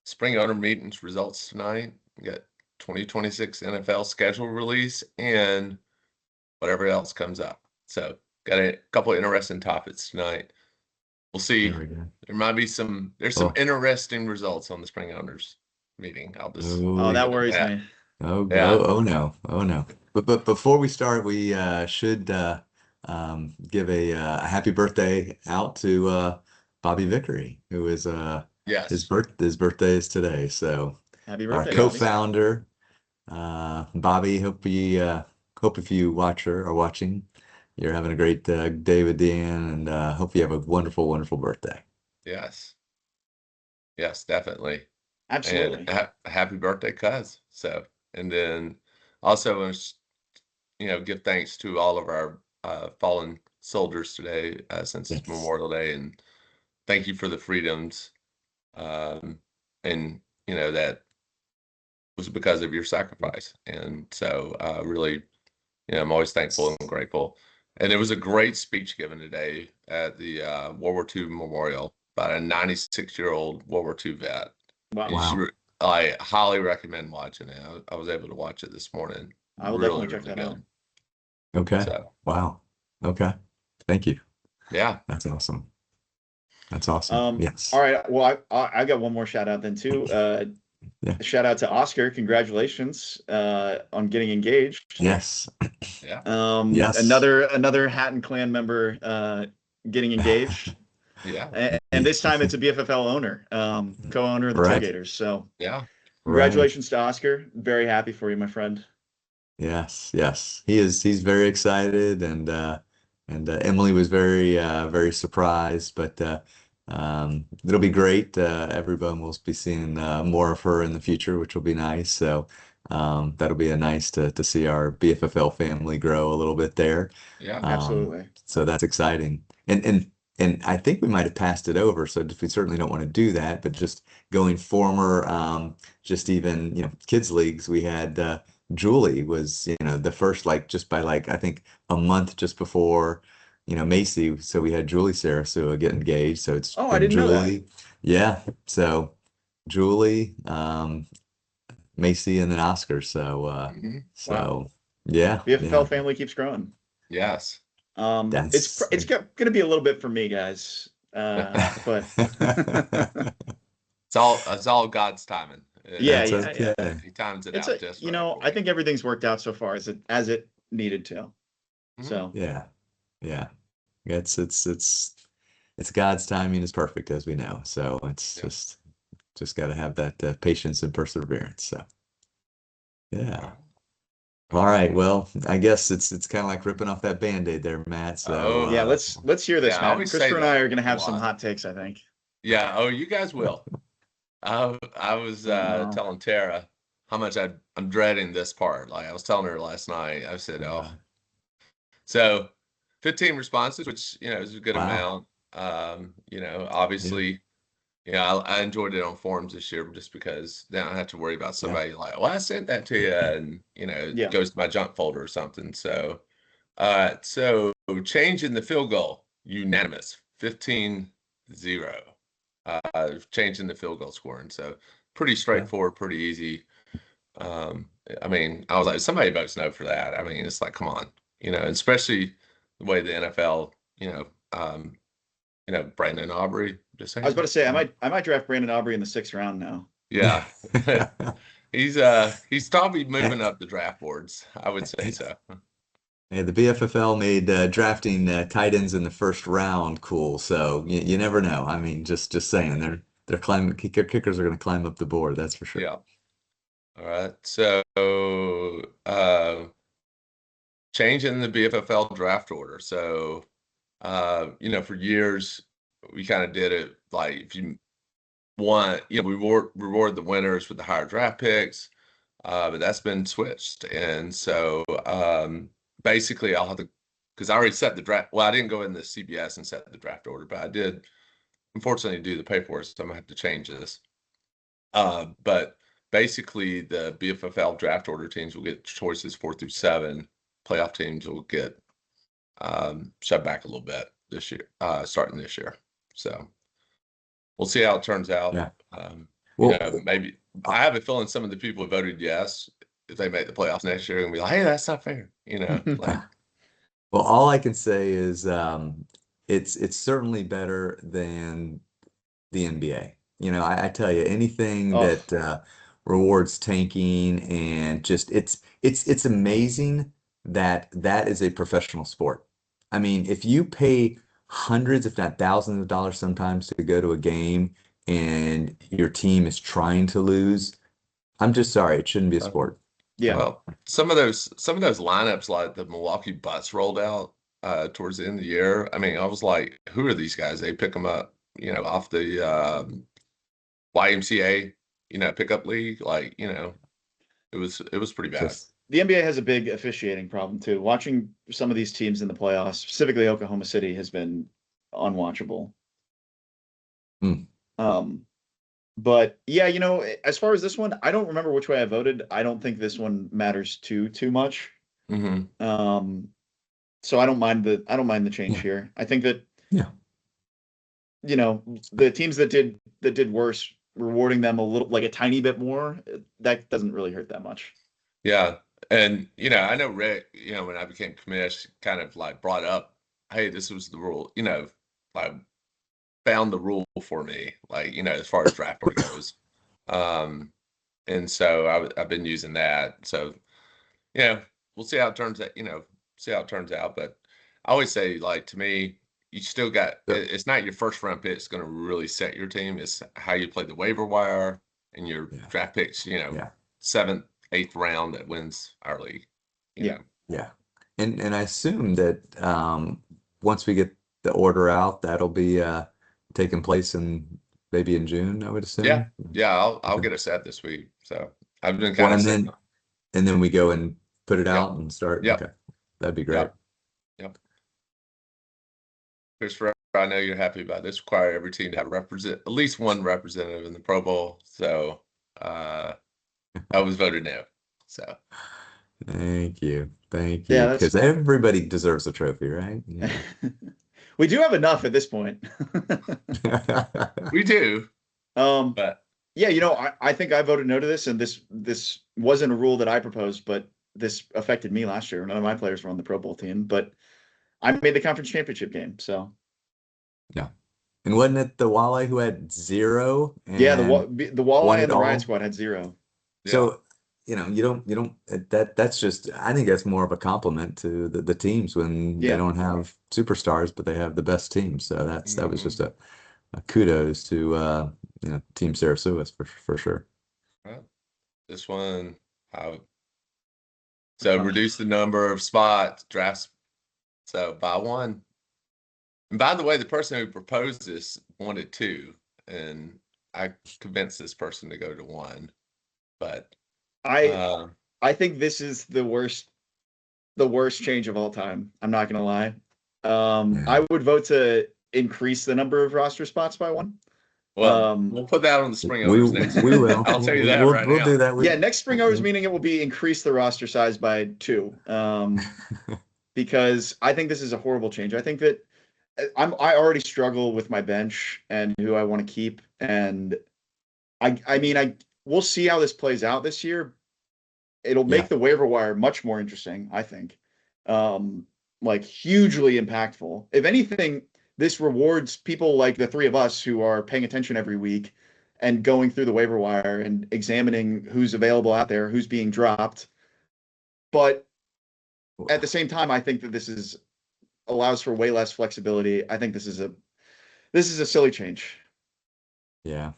spring owner meetings results tonight. We got 2026 NFL schedule release and whatever else comes up. So got a couple of interesting topics tonight. We'll see. There we go. There's some Oh. interesting results on the spring owners meeting. I'll just Oh, leave that it at worries that. me. Oh, Yeah. oh no. Oh no. But before we start, we should give a happy birthday out to Bobby Vickery, who is Yes. his birthday is today. So Happy our birthday, Bobby. co-founder, Bobby, hope if you watch or are watching, you're having a great day with Dan, and hope you have a wonderful, wonderful birthday. Yes. Yes, definitely. Absolutely. And happy birthday, cuz. So, and then also, give thanks to all of our fallen soldiers today, since it's Yes. Memorial Day, and thank you for the freedoms. And that was because of your sacrifice. And so, really, I'm always thankful and grateful. And there was a great speech given today at the World War II Memorial by a 96-year-old World War II vet. Wow. I highly recommend watching it. I was able to watch it this morning. I will Really, definitely check really that out. good. Okay. So, Wow. Okay. Thank you. yeah. That's awesome. That's awesome. Yes. All right. Well, I got one more shout out then too. Yeah. Shout out to Oscar. Congratulations on getting engaged. Yes. Yeah. Yes. Another Hatton clan member getting engaged. Yeah. And this time it's a BFFL owner, co-owner of the Right. Tailgaters. So Yeah. congratulations to Oscar. Very happy for you, my friend. Yes. Yes. He's very excited, and Emily was very surprised, but it'll be great. Everyone will be seeing more of her in the future, which will be nice. So that'll be nice to see our BFFL family grow a little bit there. Yeah. Absolutely. So that's exciting. And I think we might have passed it over, so we certainly don't want to do that. But just going former, just even kids leagues, we had Julie was the first, like, just by like I think a month just before Macy. So we had Julie Sarasua get engaged. So it's Oh, I been didn't know that. Julie, yeah. So Julie, Macy, and then Oscar. So Mhm. so yeah, BFFL family keeps growing. Yes. It's gonna be a little bit for me, guys. But It's all God's timing. Yeah, That's yeah. okay. He times it It's out just right for I you. think everything's worked out so far as it needed to. Mhm. So Yeah, yeah. It's God's timing is perfect, as we know. So it's Yeah. just got to have that patience and perseverance. So yeah. All right. Well, I guess it's kind of like ripping off that Band-Aid there, Matt. So yeah, let's hear this, Yeah, I Matt. always say Christopher and I that. are gonna have Come some on. hot takes, I think. Yeah. Oh, you guys will. I was No. telling Tara how much I'm dreading this part. Like I was telling her last night. I said, "Oh." So 15 responses, which is a good Wow. amount. Obviously, I enjoyed it on forums this year just because then I don't have to worry about somebody like, "Well, I sent that to you," and Yeah. it goes to my junk folder or something. So, changing the field goal, unanimous, 15-0. Changing the field goal scoring. So pretty straightforward, pretty easy. I mean, I was like, somebody votes no for that. I mean, it's like, come on, especially the way the NFL, Brandon Aubrey, just I was saying. about to say I might draft Brandon Aubrey in the 6th round now. Yeah. He's probably moving up the draft boards. I would say so. Hey, the BFFL made drafting tight ends in the first round cool. So you never know. I mean, just saying, they're climbing. Kickers are going to climb up the board. That's for sure. Yeah. All right. So, changing the BFFL draft order. So, for years we kind of did it like if you want, we reward the winners with the higher draft picks, but that's been switched. And so, basically, I'll have to, because I already set the draft. Well, I didn't go in the CBS and set the draft order, but I did, unfortunately, do the paperwork, so I'm gonna have to change this. But basically, the BFFL draft order teams will get choices 4 through 7. Playoff teams will get shoved back a little bit this year, starting this year. So we'll see how it turns out. Yeah. Well, Maybe I have a feeling some of the people who voted yes, if they make the playoffs next year, are gonna be like, hey, that's not fair. Like well, all I can say is it's certainly better than the NBA. I tell you, anything Oh, that rewards tanking and just it's amazing that that is a professional sport. I mean, if you pay hundreds, if not thousands of dollars sometimes to go to a game and your team is trying to lose, I'm just sorry, it shouldn't be a uh, sport. yeah. So, well, some of those lineups like the Milwaukee Bucks rolled out towards the end of the year. I mean, I was like, who are these guys? They pick them up, off the YMCA, pickup league. Like, it was pretty bad. just The NBA has a big officiating problem too. Watching some of these teams in the playoffs, specifically Oklahoma City, has been unwatchable. mm, Um, but yeah, as far as this one, I don't remember which way I voted. I don't think this one matters too much. Hmm. Um, so I don't mind the change yeah, here. I think that, yeah. the teams that did worse, rewarding them a little, like a tiny bit more, that doesn't really hurt that much. Yeah. And, I know Rick, when I became commish, kind of like brought up, hey, this was the rule, like found the rule for me, like, as far as draft order goes. Um, and so I've been using that. So, we'll see how it turns out, see how it turns out. But I always say, like, to me, you still got, So, it's not your first round pick that's going to really set your team. It's how you play the waiver wire and your yeah, draft picks, yeah. seventh, eighth round that wins our league, you Yeah. know. Yeah. And I assume that once we get the order out, that'll be taking place in maybe in June, I would Yeah. assume. Yeah. I'll Okay. get a set this week. So I've been Well, kind of sitting. and then we go and put it Yep. out and start. Yep. Okay. That'd be great. Yep. Yep. Christopher, I know you're happy about this. Require every team to have at least one representative in the Pro Bowl. So uh I was voted no. So Thank you. Thank Yeah, you. that's Because everybody deserves a trophy, right? we do have enough at this point. we do, Um, but yeah, I think I voted no to this, and this wasn't a rule that I proposed, but this affected me last year. None of my players were on the Pro Bowl team, but I made the conference championship game. So Yeah. And wasn't it the Wale who had zero yeah, the and the won Walleye it and the Riot all? Squad had zero. yeah. So, you don't that's just I think that's more of a compliment to the teams when they Yeah, don't have superstars, but they have the best teams. So that was just Mhm. a kudos to Team Sarasua for sure. Well, this one, so uh, reduce the number of spots, drafts, so by one. And by the way, the person who proposed this wanted two, and I convinced this person to go to one. But I uh, I think this is the worst change of all time. I'm not gonna lie. Yeah. I would vote to increase the number of roster spots by one. well, Um, we'll put that on the spring We owners next we year. will I'll tell you that right we'll do now. that. yeah, next spring hours meeting it will be increase the roster size by two. Because I think this is a horrible change. I think that I already struggle with my bench and who I want to keep, and I mean we'll see how this plays out this year. It'll Yeah. make the waiver wire much more interesting, I think. Um, like hugely impactful. If anything, this rewards people like the three of us who are paying attention every week and going through the waiver wire and examining who's available out there, who's being dropped. But at the same time, I think that this is allows for way less flexibility. I think this is a silly change. Yeah.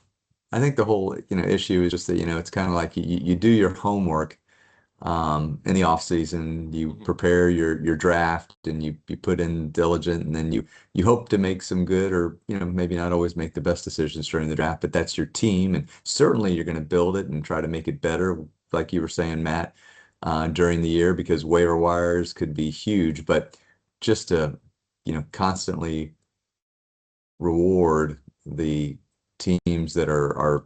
I think the whole, issue is just that, it's kind of like you do your homework in the off season, you Mhm. prepare your draft and you put in diligent and then you hope to make some good or, maybe not always make the best decisions during the draft, but that's your team. And certainly you're going to build it and try to make it better, like you were saying, Matt, during the year because waiver wires could be huge, but just to, constantly reward the teams that are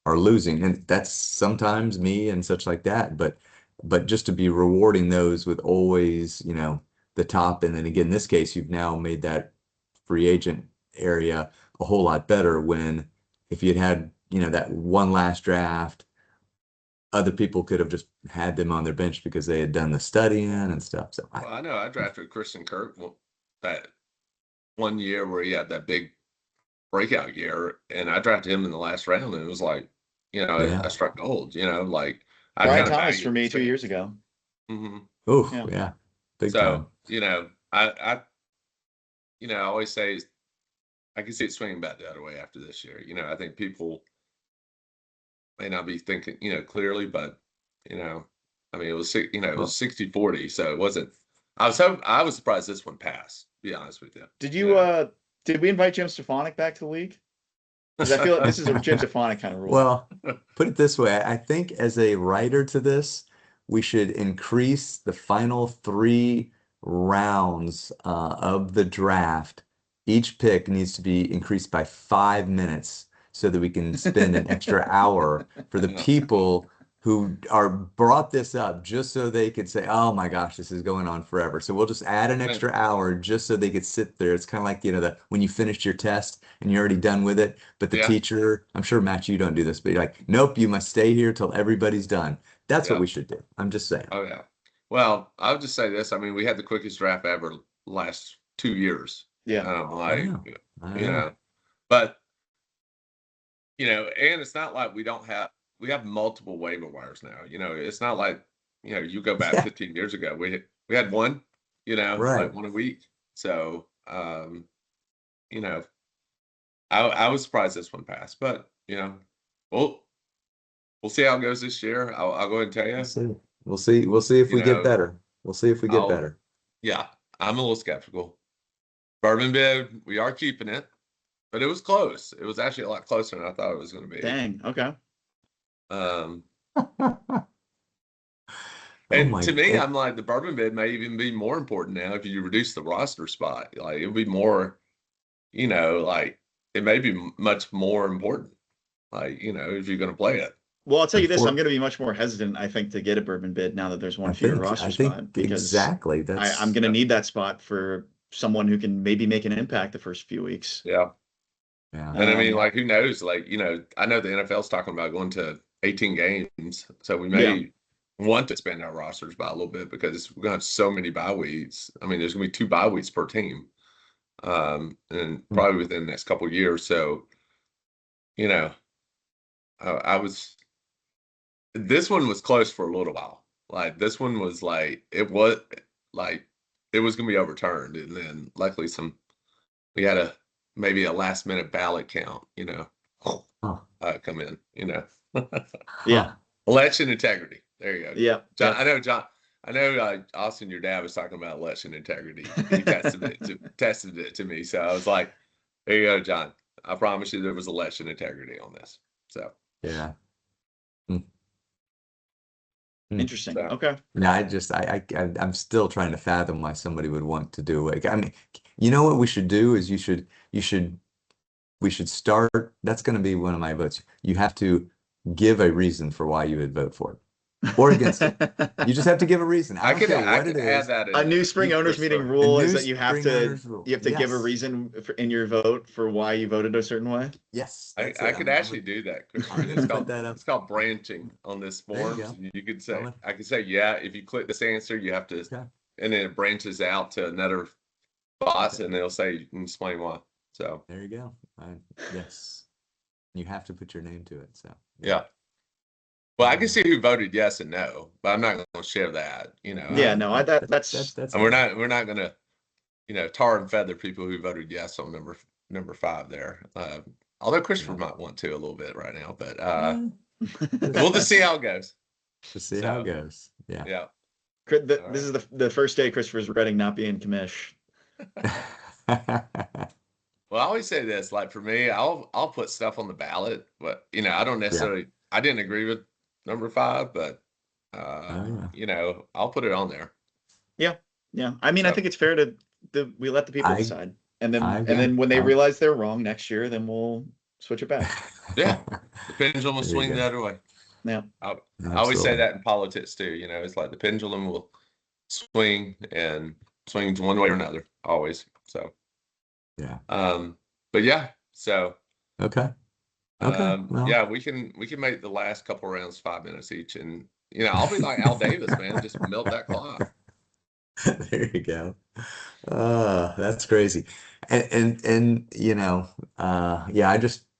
losing. And that's sometimes me and such like that. But just to be rewarding those with always, the top. And then again, in this case, you've now made that free agent area a whole lot better when if you'd had that one last draft, other people could have just had them on their bench because they had done the studying and stuff. So Well, I know I drafted Christian Kirk that one year where he had that big breakout year, and I drafted him in the last round, and it was like, yeah. I struck gold. Like I Brian kind of Thomas value for me 2 years ago. hmm Oh, Yeah. yeah. Big So, time. I always say I can see it swinging back the other way after this year. I think people may not be thinking, clearly, but, I mean, it was, it Well, was 60-40. So it wasn't, I was surprised this one passed, to be honest with you. Did we invite Jim Stefanik back to the league? Because I feel like this is a Jim Stefanik kind of rule. Well, put it this way. I think as a writer to this, we should increase the final 3 rounds of the draft. Each pick needs to be increased by 5 minutes so that we can spend an extra hour for the people who are brought this up just so they could say, oh my gosh, this is going on forever. So we'll just add an extra hour just so they could sit there. It's kind of like, when you finished your test and you're already done with it, but the Yeah. teacher, I'm sure, Matt, you don't do this, but you're like, nope, you must stay here till everybody's done. That's what Yeah. we should do. I'm just saying. Oh, yeah. Well, I'll just say this. I mean, we had the quickest draft ever last 2 years. Yeah. I know. But, and it's not like we have multiple waiver wires now. It's not like, you go back Yeah. 15 years ago, we had one, Right. like one a week. So, I was surprised this one passed, but, we'll see how it goes this year. I'll go ahead and tell you. We'll see. We'll see if we get better. We'll see if we get better. Yeah, I'm a little skeptical. Bourbon bid, we are keeping it, but it was close. It was actually a lot closer than I thought it was going to be. Dang. Okay. And to me, I'm like, the bourbon bid may even be more important now if you reduce the roster spot. Like, it'll be more, like, it may be much more important. Like, if you're going to play it. Well, I'll tell you this, I'm going to be much more hesitant, I think, to get a bourbon bid now that there's one fewer roster spot, because exactly I'm going to need that spot for someone who can maybe make an impact the first few weeks. Yeah. Yeah. And I mean, like, who knows? Like, I know the NFL's talking about going to 18 games, so we may want to expand our rosters by a little bit because we're going to have so many bye weeks. I mean, there's going to be 2 bye weeks per team, and probably within the next couple of years. So, this one was close for a little while. Like, this one was like, it was going to be overturned, and then luckily we had maybe a last minute ballot count, come in, Yeah. Election integrity. There you go. Yeah. John, I know, Austin, your dad was talking about election integrity. He tested it to me. So I was like, there you go, John. I promise you there was election integrity on this. So, yeah. Interesting. So, okay. No, I'm still trying to fathom why somebody would want to do it. I mean, you know what we should do is we should start. That's going to be one of my votes. You have to give a reason for why you would vote for it or against it. You just have to give a reason. I could add that in. A new spring owners meeting rule is that you have to give a Yes. reason in your vote for why you voted a certain way. Yes. I could actually do that, Christopher. It's called branching on this form. You could say, I could say, yeah, if you click this answer, you have to, and then it branches out to another box, and they'll say, you can explain why. So there you go. Yes. You have to put your name to it. So yeah. Well, I can see who voted yes and no, but I'm not going to share that. Yeah, no, that's and we're not going to, tar and feather people who voted yes on number 5 there. Although Christopher might want to a little bit right now, but we'll just see how it goes. Just see how it goes. Yeah. Yeah. This is the first day Christopher's regretting not being commish. Well, I always say this, like, for me, I'll put stuff on the ballot, but I don't necessarily. I didn't agree with number 5, but I'll put it on there. Yeah. I mean, I think it's fair to we let the people decide, and then when they realize they're wrong next year, then we'll switch it back. Yeah, the pendulum will swing the other way. Yeah, I always say that in politics too. It's like the pendulum will swing and swings one way or another, always. So yeah. But yeah. So okay. Okay. Well, Yeah, we can make the last couple rounds 5 minutes each, and I'll be like Al Davis, man, just melt that clock. there you go. That's crazy. And yeah,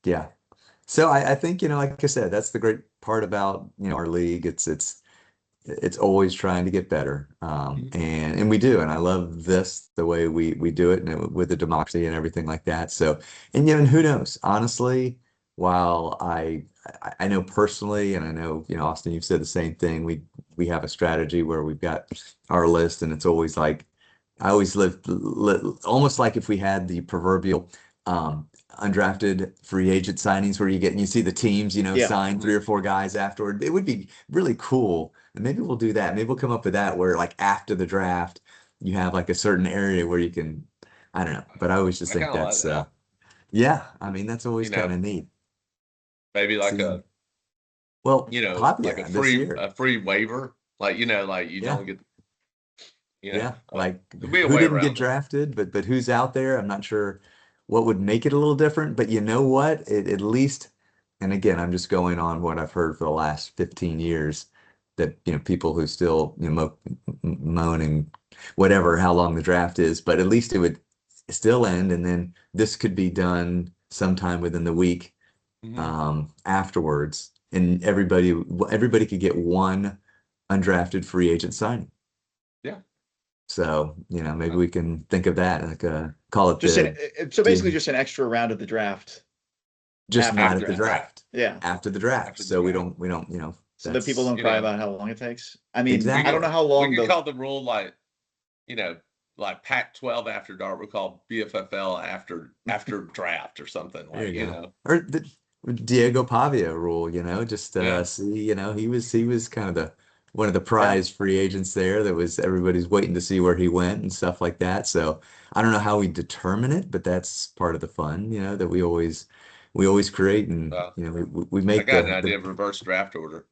yeah. So I think, like I said, that's the great part about, our league. It's always trying to get better. Mhm. And we do. And I love the way we do it, and with the democracy and everything like that. So, and who knows? Honestly, while I know personally, and I know, Austin, you've said the same thing. We have a strategy where we've got our list, and it's always like I always almost like if we had the proverbial undrafted free agent signings where you see the teams, Yeah. sign three or four guys afterward. It would be really cool. And maybe we'll do that. Maybe we'll come up with that where like after the draft, you have like a certain area where you can, I don't know, but I always just I kind think of like that's that. yeah, I mean that's always You kind know, of neat. maybe like See, well, like a Pavia this free year. a free waiver, like like you Yeah. don't get, Yeah, like there'll be a who way didn't get around it. drafted, but who's out there? I'm not sure what would make it a little different, but you know what? At least, and again, I'm just going on what I've heard for the last 15 years that, people who still, moan and whatever, how long the draft is, but at least it would still end, and then this could be done sometime within the week Hmm. afterwards, and everybody could get one undrafted free agent signing. Yeah. So, maybe Uh, we can think of that, like call it Just an the so basically the- just an extra round of the draft just after the not at the After draft. draft. Yeah. After the draft. after the So we draft, don't we don't, So that people that's don't you cry know, about how long it takes. I mean, we I don't could know exactly. how we long could the call the rule you know, like Pac-12 after dark. We call BFFL after draft or something There you go. like. Or the Diego Pavia rule, just Yeah. see, he was kind of the one of the yeah. prize free agents there that was everybody's waiting to see where he went and stuff like that. So I don't know how we determine it, but that's part of the fun, that we always create, and Uh, we I make got an the idea of reverse draft order.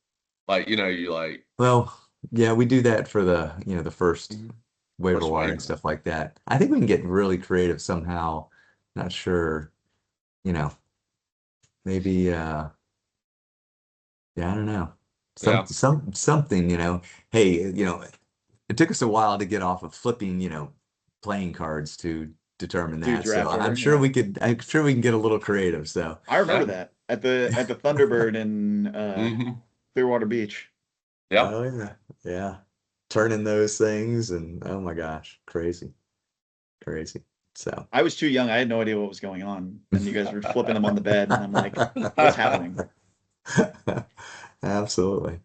Like, you like well, yeah, we do that for the first Mhm. waiver First wire and waiver. stuff like that. I think we can get really creative somehow. Not sure, you know, maybe yeah, I don't know. Yeah. Something, hey, it took us a while to get off of flipping, playing cards to determine Do that. So draft order. Yeah. I'm sure we can get a little creative. So I remember Yeah. that at the Thunderbird in Hmm. Clearwater Beach. Yeah. oh yeah, yeah. Turning those things, and oh my gosh, crazy, crazy. So I was too young. I had no idea what was going on. And you guys were flipping them on the bed, and I'm like, what's happening? Absolutely.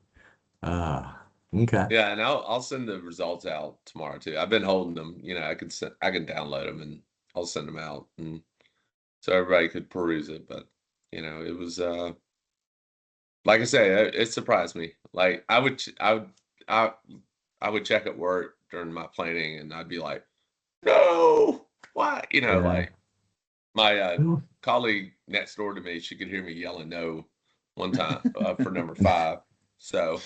Ah, okay. Yeah, and I'll send the results out tomorrow too. I've been holding them. I can download them and I'll send them out, and so everybody could peruse it. But it was like I say, it surprised me. Like I I would check at work during my planning, and I'd be like, no, why? Yeah. Like my colleague next door to me, she could hear me yelling no one time for number 5. So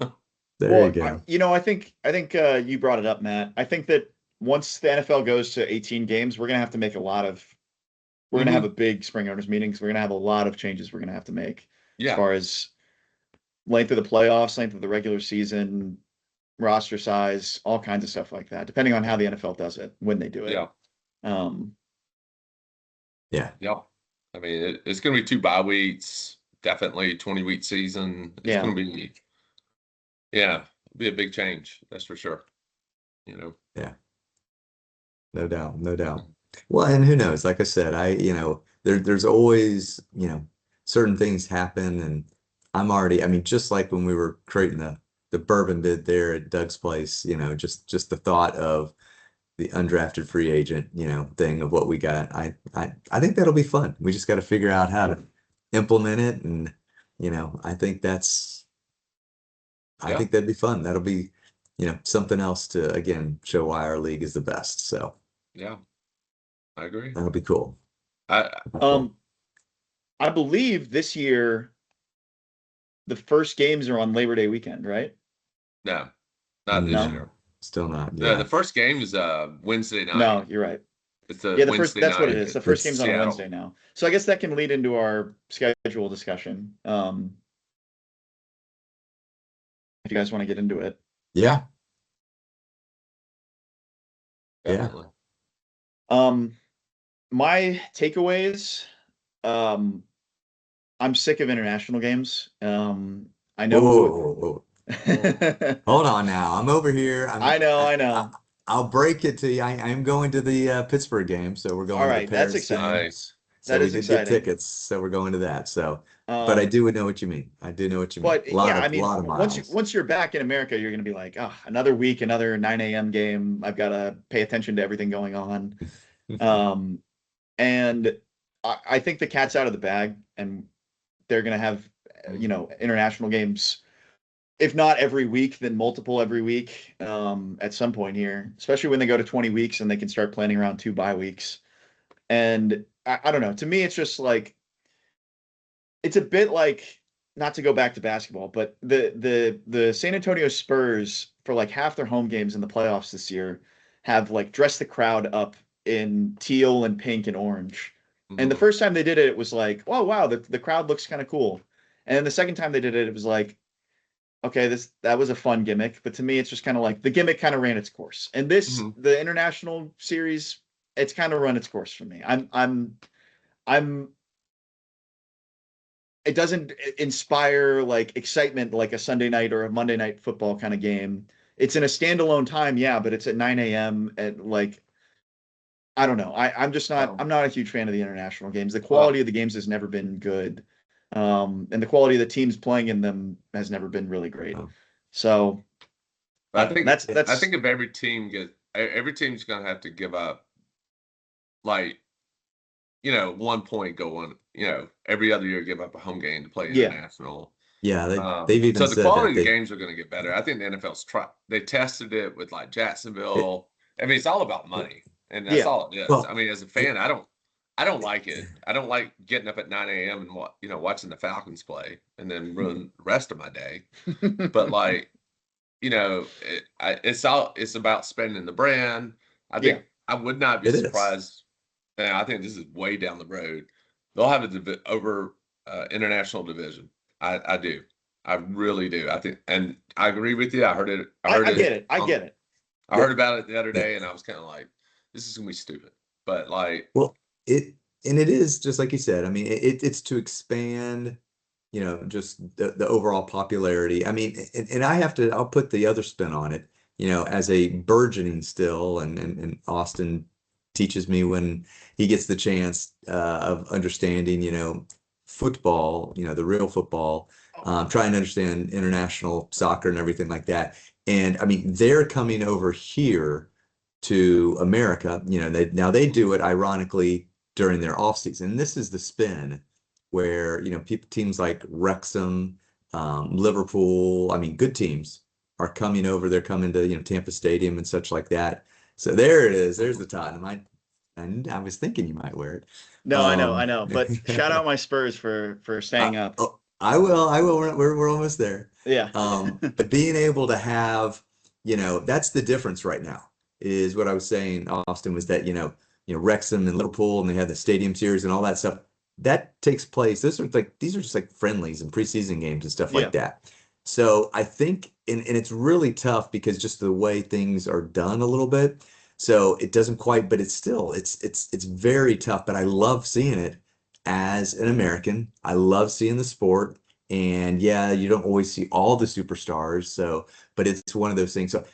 There you Well, go. I think you brought it up, Matt. I think that once the NFL goes to 18 games, we're gonna have to make a lot of we're gonna have mhm, a big spring owners meetings. We're gonna have a lot of changes we're gonna have to make as yeah, far as length of the playoffs, length of the regular season, roster size, all kinds of stuff like that, depending on how the NFL does it, when they do it. yeah. Um, Yeah. Yeah. I mean, it's going to be 2 bye weeks, definitely 20-week season. It's yeah. going to be, yeah, be a big change. That's for sure. You know, Yeah. No doubt. No doubt. Well, and who knows? Like I said, there's always, certain things happen, and I mean, just like when we were creating the bourbon bid there at Doug's place, just the thought of the undrafted free agent, thing of what we got. I think that'll be fun. We just got to figure out how to implement it, and I yeah, think that'd be fun. That'll be, something else to again show why our league is the best. So yeah, I agree. that'll be cool. I Cool. Um, I believe this year the first games are on Labor Day weekend, right? No, not this No? No, year. still not. The Yeah. first game is Wednesday night. No, you're right. It's a Yeah, Wednesday that's what it night is. The at first It's game's on a Seattle. Wednesday now. So I guess that can lead into our schedule discussion. If you guys want to get into it. yeah, yeah. Definitely. My takeaways, um, I'm sick of international games. I know. Whoa. Hold on now. I'm over here. I know, I know. I'll break it to you. I am going to the Pittsburgh game, so we're All going to the right, that's Paris game. exciting. Nice. So That we is did get exciting. tickets, so we're going to that. So, but I Um, do know what you mean. I do know what you mean. but yeah, I mean, Lot of miles. once you're back in America, you're gonna be like, oh, another week, another 9 a.m. game. I've got to pay attention to everything going on. Um, and I think the cat's out of the bag, and they're gonna have, international games, if not every week, then multiple every week, at some point here, especially when they go to 20 weeks and they can start planning around 2 bye weeks. And I don't know. To me, it's just like it's a bit like, not to go back to basketball, but the San Antonio Spurs, for like half their home games in the playoffs this year, have like dressed the crowd up in teal and pink and orange. And the Mhm. first time they did it, it was like, oh wow, the crowd looks kind of cool. And then the second time they did it, it was like, okay, that was a fun gimmick. But to me, it's just kind of like the gimmick kind of ran its course. And Mhm. the international series, it's kind of run its course for me. I'm it doesn't inspire like excitement like a Sunday night or a Monday night football kind of game. It's in a standalone time, yeah, but it's at 9 a.m. at like, I don't know. I'm just not, Well, I'm not a huge fan of the international games. The quality well, of the games has never been good. And the quality of the teams playing in them has never been really great. Oh, So I I don't know. think I That's think if every team's gonna have to give up like 1 point going, every other year give up a home game to play Yeah, international. yeah, they've even So the said quality that of the they games are going to get better. I think the NFL's they tested it with like it, Jacksonville. I mean, it's all about money, and that's yeah. all it is. I well, mean, as a fan, I don't like it. I don't like getting up at 9 a.m. and watching the Falcons play and then ruin the rest of my day. But like, it's about spending the brand. I Yeah. think I would not be it is. surprised. And I think this is way down the road. They'll have over international division. I do. I really do. I think, and I agree with you. I heard it. I heard I it. get it. I get it. I Yeah, heard about it the other yeah. day, and I was kind of like, "This is gonna be stupid." But like, Well, it is just like you said. I mean, it's to expand, just the overall popularity. I mean, and I'll put the other spin on it, as a burgeoning still, and Austin teaches me when he gets the chance of understanding, football, the real football, trying to understand international soccer and everything like that. And I mean, they're coming over here to America. Now they do it ironically during their off season. This is the spin where teams like Wrexham, Liverpool, I mean good teams are coming over. They're coming to Tampa Stadium and such like that. So there it is. There's the Tottenham. I was thinking you might wear it. No, I know. But shout out my Spurs for staying up. I will. I will. We're almost there. Yeah. But being able to have, that's the difference right now, is what I was saying, Austin, was that, Wrexham and Liverpool, and they have the Stadium Series and all that stuff. That takes place. These are just like friendlies and preseason games and stuff Yeah. like that. So I think, and it's really tough because just the way things are done a little bit. So it doesn't quite, but it's very tough. But I love seeing it as an American. I love seeing the sport. And yeah, you don't always see all the superstars. So, but it's one of those things. So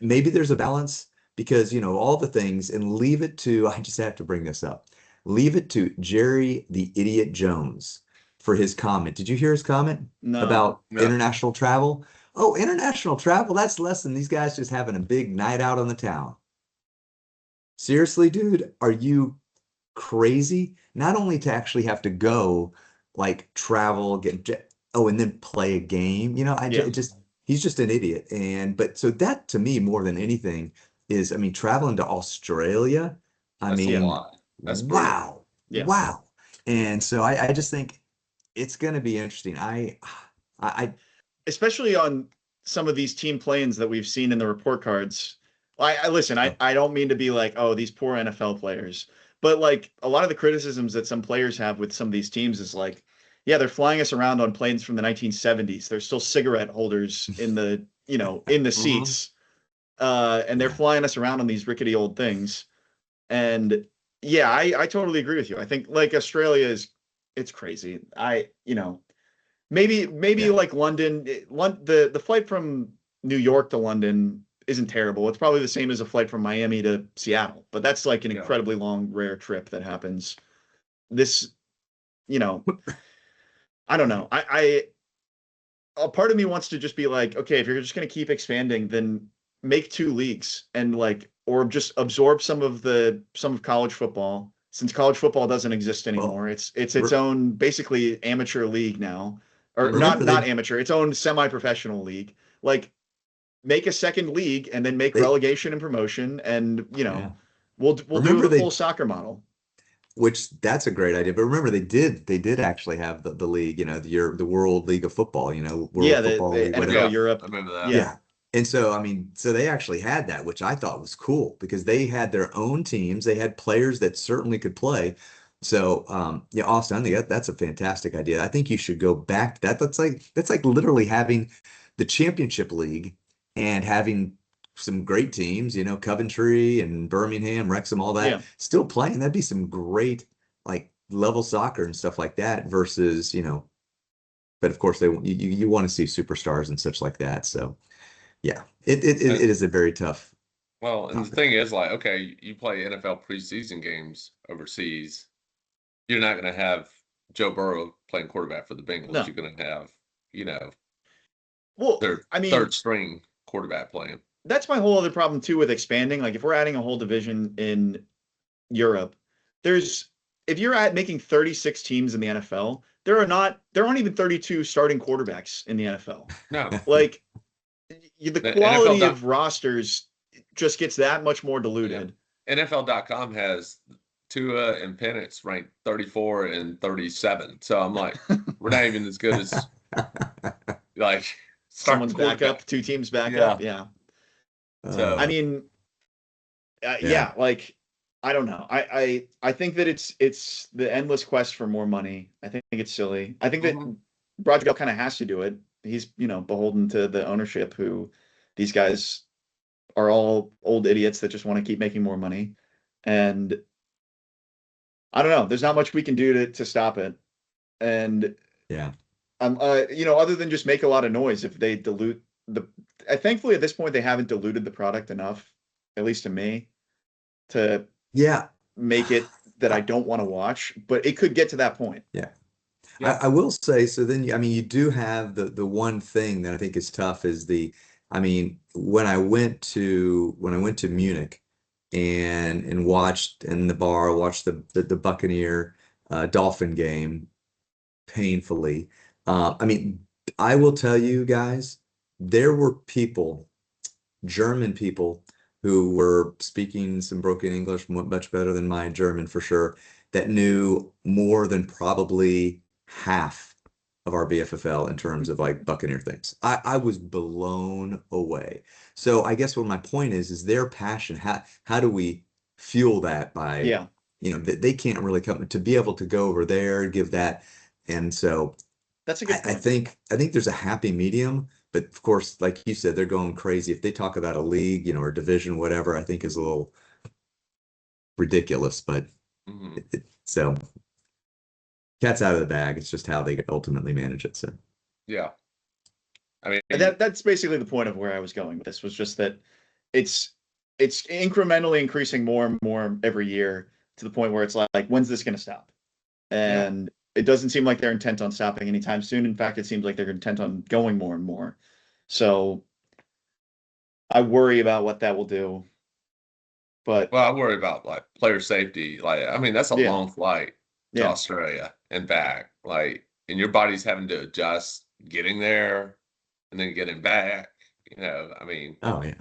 maybe there's a balance because, all the things, and leave it to, I just have to bring this up. Leave it to Jerry the Idiot Jones for his comment. Did you hear his comment No. about no, international travel? Oh, international travel, that's less than these guys just having a big night out on the town. Seriously, dude, are you crazy? Not only to actually have to go, like travel, and then play a game. Yeah. He's just an idiot. But so that to me, more than anything, is, I mean, traveling to Australia. I that's a Yeah. mean, lot. That's brutal. wow, Yeah. wow. And so I just think it's going to be interesting. I, Especially on some of these team planes that we've seen in the report cards. I listen, I don't mean to be like, oh, these poor NFL players, but like a lot of the criticisms that some players have with some of these teams is like, yeah, they're flying us around on planes from the 1970s. There's still cigarette holders in the, in the Mhm. seats. And they're Yeah. flying us around on these rickety old things. And yeah, I totally agree with you. I think like Australia is it's crazy. Maybe Yeah. like London, the flight from New York to London isn't terrible. It's probably the same as a flight from Miami to Seattle, but that's like an Yeah. incredibly long, rare trip that happens. This, you know, I don't know. A part of me wants to just be like, okay, if you're just going to keep expanding, then make two leagues and like, or just absorb some of college football. Since college football doesn't exist Well, anymore, it's its re- own basically amateur league now, or Mhm. remember not they amateur, its own semi-professional league. Like, make a second league and then make they relegation and promotion, and yeah. we'll do Remember the full they soccer model. which that's a great idea. But remember they did actually have the league, the World League of Football, Yeah, World Football the League, NFL whatever. Yeah, Europe. I remember that. Yeah, Yeah. And so, I mean, so they actually had that, which I thought was cool because they had their own teams. They had players that certainly could play. So, yeah, Austin, I think that's a fantastic idea. I think you should go back to that. That's like literally having the championship league and having some great teams, Coventry and Birmingham, Wrexham, all that yeah. still playing. That'd be some great like level soccer and stuff like that versus, but of course you want to see superstars and such like that. So yeah, it And is a very tough well, and the topic. thing is, like, okay, you play NFL preseason games overseas. You're not going to have Joe Burrow playing quarterback for the Bengals. No. You're going to have, you know, Well, their I mean, third string quarterback playing. that's my whole other problem too with expanding. Like if we're adding a whole division in Europe, there's if you're at making 36 teams in the NFL, there aren't even 32 starting quarterbacks in the NFL. No, Like the the NFL quality dot of rosters just gets that much more yeah, diluted. NFL.com has Tua and Penix ranked 34 and 37. So I'm like, we're not even as good as like starting Someone's back quarterback. up, two teams back up. Yeah. Yeah. I Uh, So mean, yeah, yeah, like I don't know. I think that it's the endless quest for more money. I think it's silly. I think that mhm. Roger Goodell kind of has to do it. He's, beholden to the ownership who these guys are all old idiots that just want to keep making more money. And I don't know. There's not much we can do to stop it. And yeah, other than just make a lot of noise if they dilute the thankfully at this point they haven't diluted the product enough, at least to me, to yeah. make it that I don't want to watch, but it could get to that point. Yeah. I, Yeah. I will say, so then, I mean, you do have the one thing that I think is tough is I mean, when I went to Munich and watched in the bar, watched the Buccaneer Dolphin game painfully. I mean, I will tell you guys, there were people, German people, who were speaking some broken English much better than my German for sure, that knew more than probably half of our BFFL in terms of like Buccaneer things. I was blown away. So I guess what my point is their passion. How do we fuel that by, Yeah, they can't really come to be able to go over there, give that. And so that's a I, good I point. think I think there's a happy medium, but of course, like you said, they're going crazy. If they talk about a league, or division, whatever, I think is a little ridiculous. But Mhm. so cat's out of the bag. It's just how they ultimately manage it. So Yeah. I And mean, that's basically the point of where I was going with this, was just that it's it's incrementally increasing more and more every year to the point where it's like when's this going to stop? yeah. And it doesn't seem like they're intent on stopping anytime soon. In fact, it seems like they're intent on going more and more. So I worry about what that will do. But Well, I worry about like player safety. Like, I mean, that's a yeah, long flight to yeah, Australia and back. Like, and your body's having to adjust getting there and then getting back. oh yeah,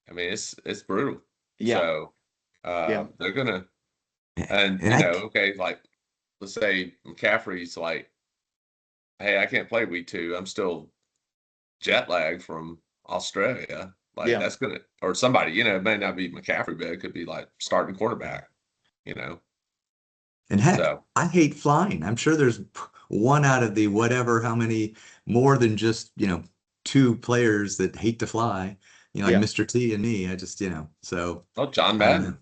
It's brutal. yeah, So yeah, they're gonna and and okay, like let's say McCaffrey's like, hey, I can't play week 2. I'm still jet lagged from Australia. Like Yeah. that's gonna, or somebody, it may not be McCaffrey, but it could be like starting quarterback, And heck, So I hate flying. I'm sure there's one out of the whatever, how many more than just, two players that hate to fly, like Yeah. Mr. T and me. I just, so John I don't know. Madden.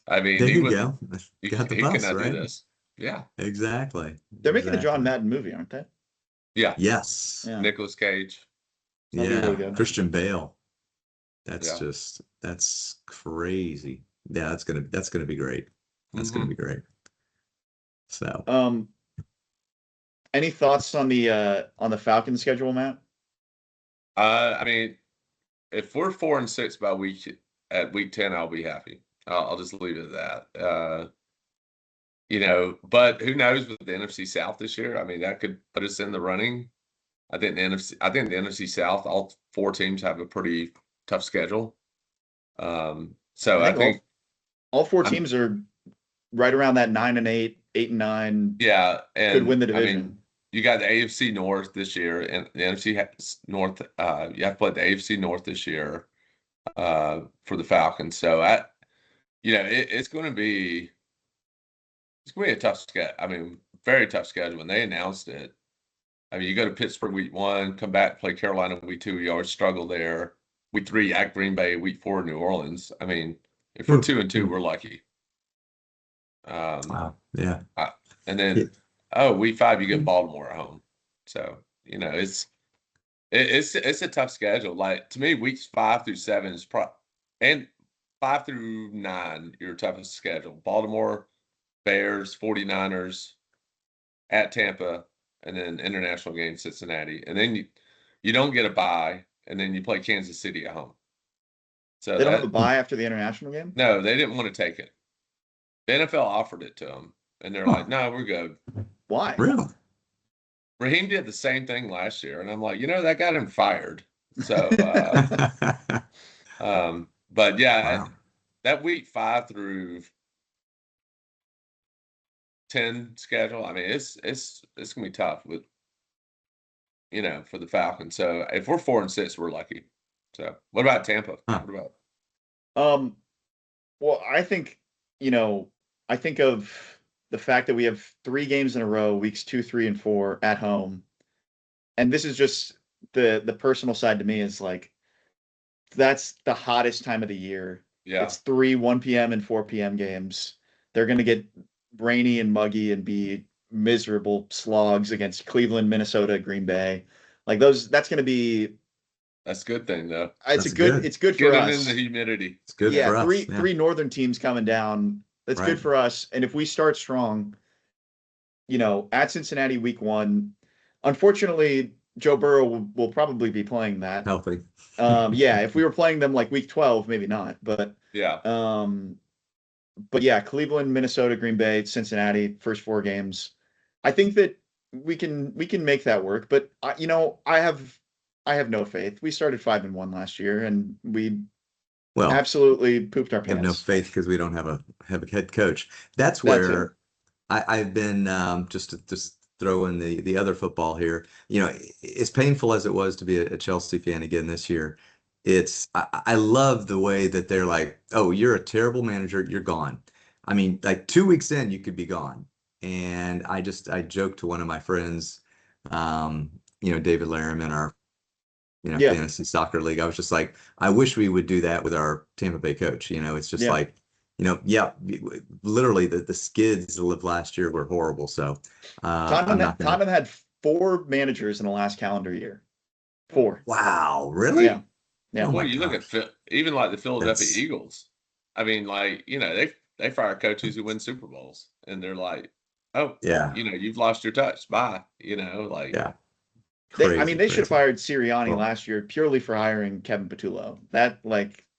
I mean, There he you wouldn't. go. He, Got the he bus, cannot do right? this. Yeah, Exactly. They're making a John Exactly. Madden movie, aren't they? yeah. Yes. Yeah. Nicolas Cage. That'll be really Yeah. good. Christian Bale. Yeah. That's crazy. Yeah, that's gonna be great. That's gonna be great. So Any thoughts on the Falcons schedule, Matt? I mean, if we're 4-6 by week 10, I'll be happy. I'll just leave it at that. But who knows with the NFC South this year? I mean, that could put us in the running. I think the NFC South, all four teams have a pretty tough schedule. So I I think think all four I'm- teams are right around that 9-8, 8-9. yeah, Could win the and I division. mean, you got the AFC North this year, and the NFC North. You have to play the AFC North this year for the Falcons. So it's going to be a tough schedule. I mean, very tough schedule. When they announced it, I mean, you go to Pittsburgh week 1, come back, play Carolina week 2. You always struggle there. Week 3 at Green Bay, week 4 New Orleans. I mean, if we're 2-2, we're lucky. wow. Yeah. And then week 5 you get Baltimore at home. So it's a tough schedule. Like to me, weeks 5 through 7 is and 5 through 9 your toughest schedule. Baltimore, Bears, 49ers, at Tampa, and then international game Cincinnati, and then you don't get a bye, and then you play Kansas City at home. So They don't have a bye after the international game? No, they didn't want to take it. The NFL offered it to them, and they're like, "No, we're good." Why? Really? Raheem did the same thing last year, and I'm like, that got him fired. So, but yeah, Wow. that week 5 through 10 schedule. I mean, it's gonna be tough with for the Falcons. So if we're 4-6, we're lucky. So what about Tampa? Huh. What about? Well, I think of the fact that we have 3 games in a row, weeks 2, 3, and 4 at home. And this is just the personal side to me is like, that's the hottest time of the year. Yeah. It's 3 1 p.m. and 4 p.m. games. They're going to get rainy and muggy and be miserable slogs against Cleveland, Minnesota, Green Bay. Like that's going to be. That's a good thing though. It's good. It's good Get for them us. in the humidity. It's good for us. Three northern teams coming down. That's Right. good for us. And if we start strong, at Cincinnati week 1, unfortunately, Joe Burrow will probably be playing that. Healthy. Yeah, if we were playing them like week 12, maybe not. But Yeah. yeah, Cleveland, Minnesota, Green Bay, Cincinnati, first 4 games. I think that we can make that work. But I have no faith. We started 5-1 last year, and we absolutely pooped our pants. I have no faith because we don't have a head coach. That's where I've been just to throw in the other football here. As painful as it was to be a Chelsea fan again this year, I love the way that they're like, oh, you're a terrible manager, you're gone. I mean, like 2 weeks in, you could be gone. And I joked to one of my friends, David Laram in our fantasy soccer league. I was just like, I wish we would do that with our Tampa Bay coach. It's just like, literally the skids of last year were horrible. So Tottenham had 4 managers in the last calendar year. 4. Wow, really? Yeah. Oh Well, you look at even like the Philadelphia That's- Eagles. I mean, like they fire coaches who win Super Bowls, and they're like, oh, Yeah. you've lost your touch. Bye. Like Yeah. They should have fired Sirianni Well- last year purely for hiring Kevin Patullo. That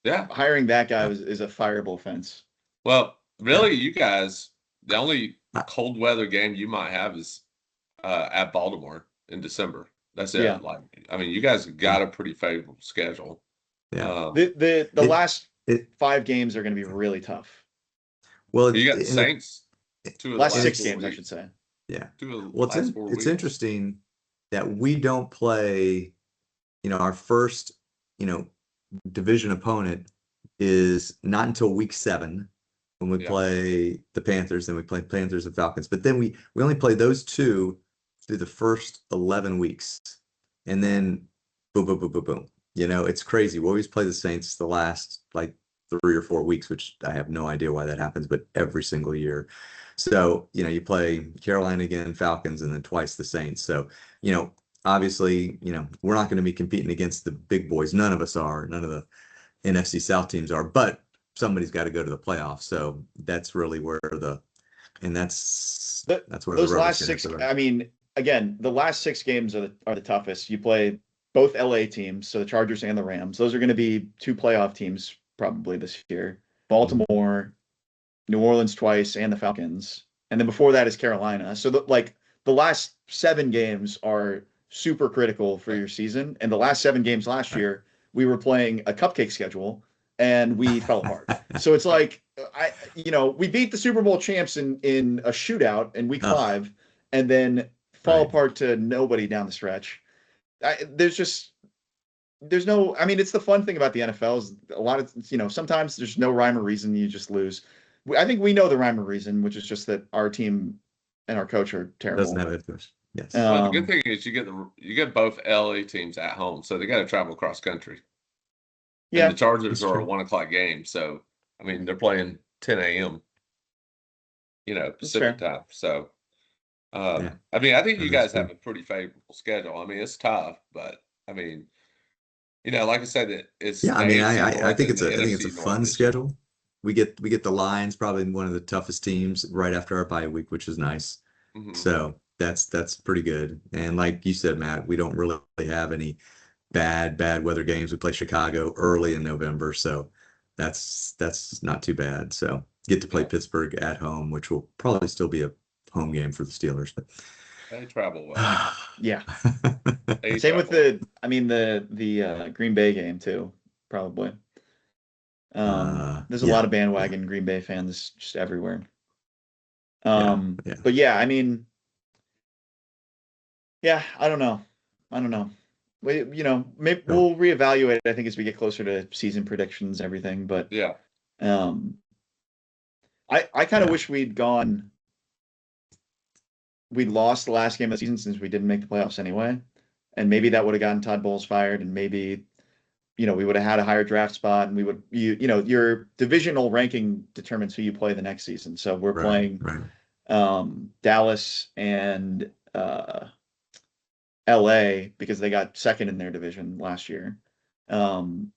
yeah. hiring that guy is a fireable offense. Well, really, you guys, the only cold weather game you might have is at Baltimore in December. That's it. Yeah. Like, I mean, you guys have got a pretty favorable schedule. Yeah. The last 5 games are going to be really tough. Well, you got the Saints. Last 6 games, I should say. Yeah. Well, it's interesting that we don't play, our first, division opponent is not until week 7 when we Yeah. play the Panthers, then we play Panthers and Falcons. But then we only play those two through the first 11 weeks. And then boom, boom, boom, boom, boom. It's crazy. We always play the Saints the last like 3 or 4 weeks, which I have no idea why that happens, but every single year. So, you play Carolina again, Falcons, and then twice the Saints. So, obviously, we're not going to be competing against the big boys. None of us are. None of the NFC South teams are, but somebody's got to go to the playoffs. So that's really where that's where those the last 6. I mean, again, the last 6 games are the toughest. You play both LA teams, so the Chargers and the Rams. Those are going to be 2 playoff teams probably this year. Baltimore, New Orleans twice, and the Falcons. And then before that is Carolina. So the last 7 games are super critical for your season. And the last 7 games last year, we were playing a cupcake schedule and we fell apart. So it's like we beat the Super Bowl champs in a shootout in week 5 and then fall apart to nobody down the stretch. There's no, I mean, it's the fun thing about the NFL is a lot of, sometimes there's no rhyme or reason, you just lose. I think we know the rhyme or reason, which is just that our team and our coach are terrible. Doesn't have it, yes. Well, the good thing is you get both LA teams at home, so they got to travel cross country. Yeah, and the Chargers are a 1:00 game, so I mean they're playing 10 a.m. Pacific time. So, I mean, I think you guys have a pretty favorable schedule. I mean, it's tough, but I mean, like I said, it's I mean, I think it's a NFC fun schedule. We get the Lions, probably one of the toughest teams right after our bye week, which is nice. Mm-hmm. So that's pretty good. And like you said, Matt, we don't really have any bad weather games. We play Chicago early in November, so that's not too bad. So get to play Pittsburgh at home, which will probably still be a home game for the Steelers. But they travel well. Yeah. Same with the Green Bay game too, probably. There's a lot of bandwagon Green Bay fans just everywhere. But yeah, I mean, I don't know. Maybe we'll reevaluate, I think, as we get closer to season predictions and everything. But I kind of wish we'd lost the last game of the season since we didn't make the playoffs anyway. And maybe that would have gotten Todd Bowles fired, and maybe, we would have had a higher draft spot, and we would, your divisional ranking determines who you play the next season. So we're playing Dallas and LA because they got second in their division last year. And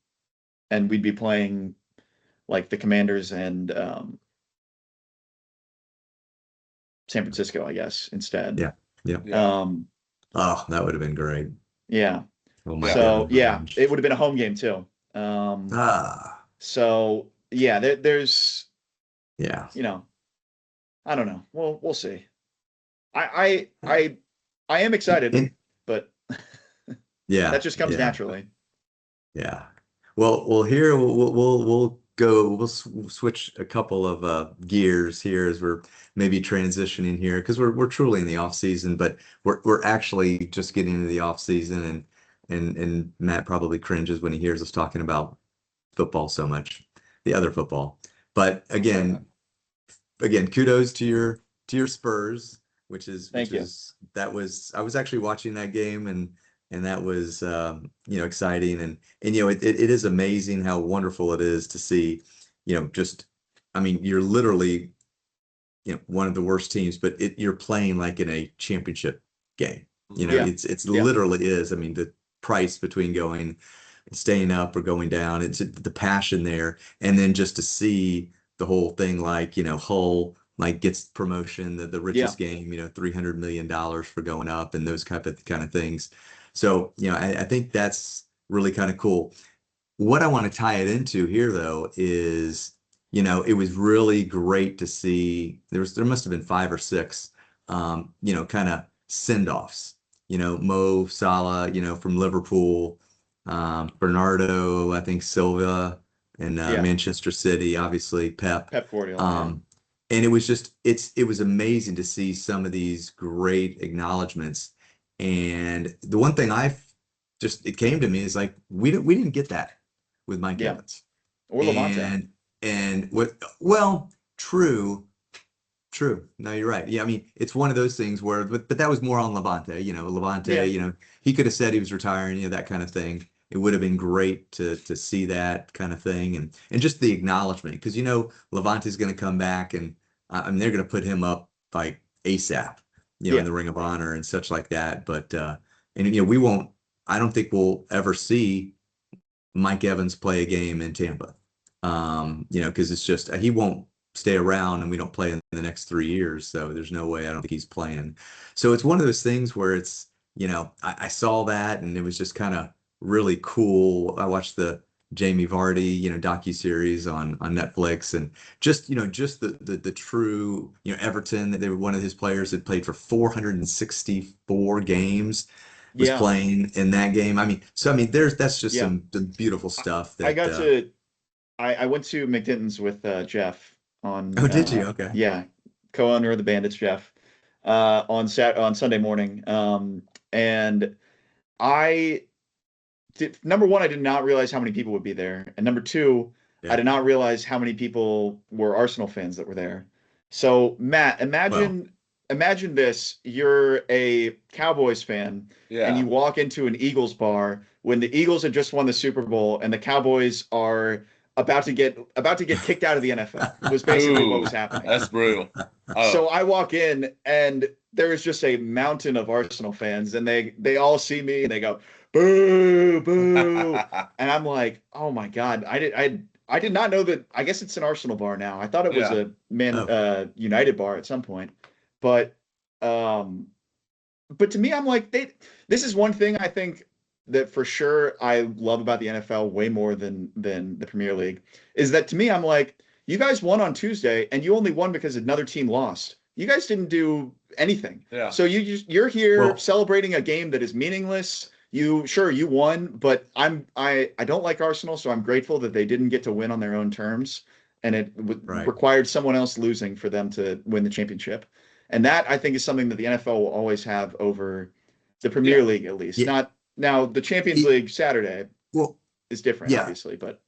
we'd be playing like the Commanders and San Francisco, I guess, instead. Yeah. Oh, that would have been great. Yeah. Oh my God. God. It would have been a home game too. So there's I don't know. Well, we'll see. I am excited, but that just comes naturally. Yeah. Well, here we'll switch a couple of gears here as we're maybe transitioning here, because we're truly in the off season, but we're actually just getting into the off season, and Matt probably cringes when he hears us talking about football so much, the other football. But again, kudos to your Spurs, I was actually watching that game, and that was exciting, and it is amazing how wonderful it is to see, you're literally one of the worst teams, but you're playing like in a championship game. It's literally is. I mean, the price between staying up or going down, it's the passion there, and then just to see the whole thing, like Hull gets promotion, the richest game, $300 million for going up, and those kind of things. So, I think that's really kind of cool. What I want to tie it into here, though, is, it was really great to see. There must have been 5 or 6, kind of send-offs. Mo Salah, from Liverpool, Bernardo, I think Silva, and Manchester City, obviously Pep Guardiola. And it was amazing to see some of these great acknowledgments. And the one thing it came to me is like, we didn't get that with Mike Yeah. Evans. Or Levante. And what, well, true. True. No, you're right. Yeah, I mean, it's one of those things where, but that was more on Levante. Levante, Yeah. he could have said he was retiring, that kind of thing. It would have been great to see that kind of thing, and just the acknowledgement, because Levante's going to come back, and I mean they're going to put him up like ASAP, in Yeah. the Ring of Honor and such like that. But and we won't. I don't think we'll ever see Mike Evans play a game in Tampa. Because it's just he won't stay around, and we don't play in the next 3 years. So there's no way. I don't think he's playing. So it's one of those things where it's, I saw that, and it was just kind of really cool. I watched the Jamie Vardy, docuseries on Netflix, and just the true, Everton, that they were one of his players that played for 464 games, was Yeah. playing in that game. I mean, that's just Yeah. some beautiful stuff I that got to I went to McDinton's with Jeff on oh, did you? Okay. yeah, co-owner of the Bandits, Jeff, on Sunday morning. And I did, number one, I did not realize how many people would be there, and number two, I Yeah. did not realize how many people were Arsenal fans that were there. So Matt, Well, imagine this: you're a Cowboys fan, and Yeah. you walk into an Eagles bar when the Eagles had just won the Super Bowl and the Cowboys are about to get kicked out of the NFL. Was basically what was Ooh, happening. that's brutal. Oh, So I walk in and there is just a mountain of Arsenal fans, and they all see me and they go boo boo, and I'm like, oh my God, I did not know that. I guess it's an Arsenal bar now. I thought it was yeah. a oh, United bar at some point, but um but to me, I'm like, this is one thing I think that for sure I love about the NFL way more than the Premier League, is that to me, I'm like, you guys won on Tuesday and you only won because another team lost. You guys didn't do anything. Yeah. So you're here well, celebrating a game that is meaningless. You won, but I don't like Arsenal, so I'm grateful that they didn't get to win on their own terms, and it right. required someone else losing for them to win the championship. And that I think is something that the NFL will always have over the Premier Yeah. League, at least. Yeah. Not now, the Champions it- League Saturday well, is different, yeah. obviously, but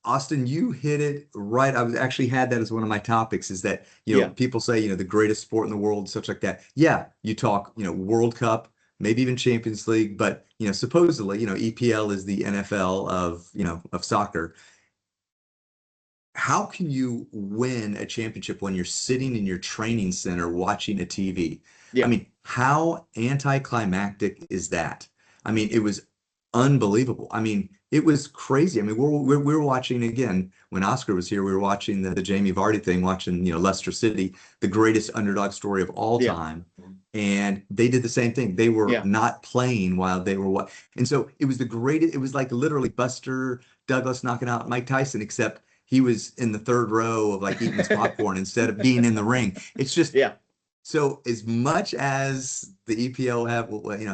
Austin, you hit it right. I was actually had that as one of my topics, is that, yeah, people say, the greatest sport in the world, such like that. Yeah, you talk, World Cup, maybe even Champions League, but, supposedly, EPL is the NFL of soccer. How can you win a championship when you're sitting in your training center watching a TV? I yeah, mean, how anticlimactic is that? I mean, it was unbelievable. I mean, it was crazy. I mean, we were watching again when Oscar was here. We were watching the Jamie Vardy thing, watching Leicester City, the greatest underdog story of all yeah, time, and they did the same thing. They were yeah, not playing while they were what, and so it was the greatest. It was like literally Buster Douglas knocking out Mike Tyson, except he was in the third row of like eating his popcorn instead of being in the ring. It's just yeah, so, as much as the EPO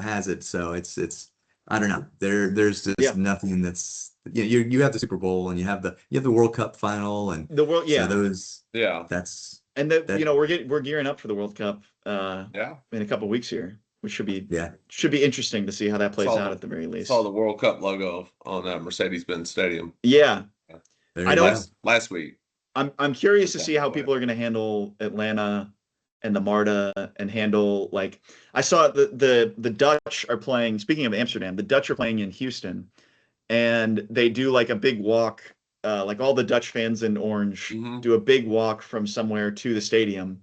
has it, so it's I don't know. There's just yeah. nothing that's, you have the Super Bowl, and you have the World Cup final, and The world, so yeah, those Yeah. that's and that we're gearing up for the World Cup Yeah. in a couple weeks here, which yeah. should be interesting to see how that plays out at the very Saw least. the World Cup logo on that Mercedes-Benz Stadium Yeah, There I you don't. go. last week. I'm curious to Okay, see how go ahead. people are going to handle Atlanta and the MARTA, and handle, like, I saw the Dutch are playing. Speaking of Amsterdam, the Dutch are playing in Houston, and they do like a big walk. Like all the Dutch fans in orange Hmm. do a big walk from somewhere to the stadium,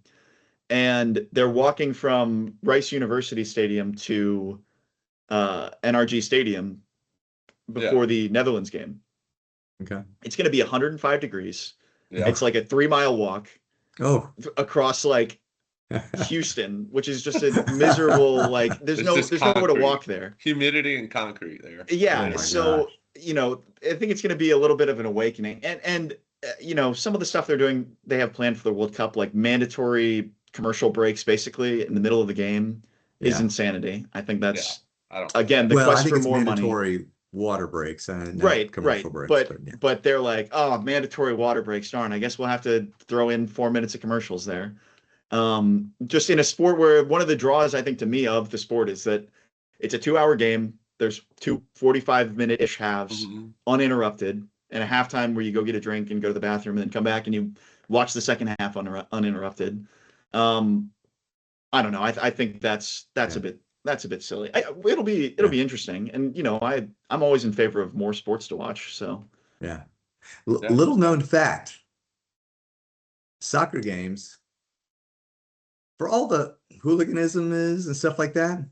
and they're walking from Rice University Stadium to NRG Stadium Yeah. before the Netherlands game. Okay. It's going to be 105 degrees. Yeah. It's like a 3 mile walk Oh. across like Houston, which is just a miserable, like It's just there's nowhere to concrete. walk there. Humidity and concrete there. Oh Yeah, my so gosh. I think it's going to be a little bit of an awakening, and some of the stuff they have planned for the World Cup, like mandatory commercial breaks, basically in the middle of the game, is Yeah. insanity. I think Yeah. that's, I don't like again, that. the Well, I quest think for it's more money. mandatory water breaks and not Right, commercial right. breaks, But but yeah. but they're like, oh, mandatory water breaks. Darn, I guess we'll have to throw in 4 minutes of commercials there. Just in a sport where one of the draws, I think, to me of the sport is that it's a 2 hour game. there's two 45-minute-ish halves Mhm. uninterrupted, and a halftime where you go get a drink and go to the bathroom and then come back and you watch the second half uninterrupted. I don't know. I think that's Yeah. a bit silly. It'll be interesting, and I'm always in favor of more sports to watch. So Yeah. Yeah. Little known fact, soccer games, for all the hooliganism is and stuff like that,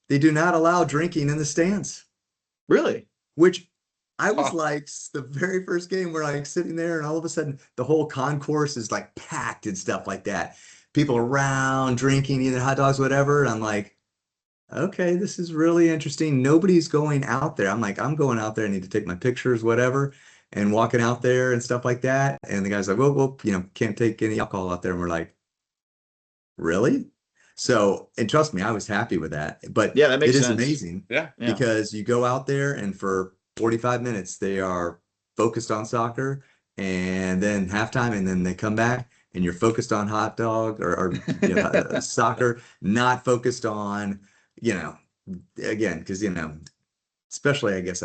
they do not allow drinking in the stands, really, which I was Huh. like, the very first game, we're like sitting there and all of a sudden the whole concourse is like packed and stuff like that. People around drinking, either hot dogs, whatever. And I'm like, okay, this is really interesting. Nobody's going out there. I'm like, I'm going out there. I need to take my pictures, whatever, and walking out there and stuff like that. And the guy's like, well, can't take any alcohol out there. And we're like, really? So, and trust me, I was happy with that. But yeah, that it makes is sense. amazing Yeah. Yeah, because you go out there and for 45 minutes they are focused on soccer, and then halftime, and then they come back and you're focused on hot dog or soccer, not focused on, you know, again, because especially I guess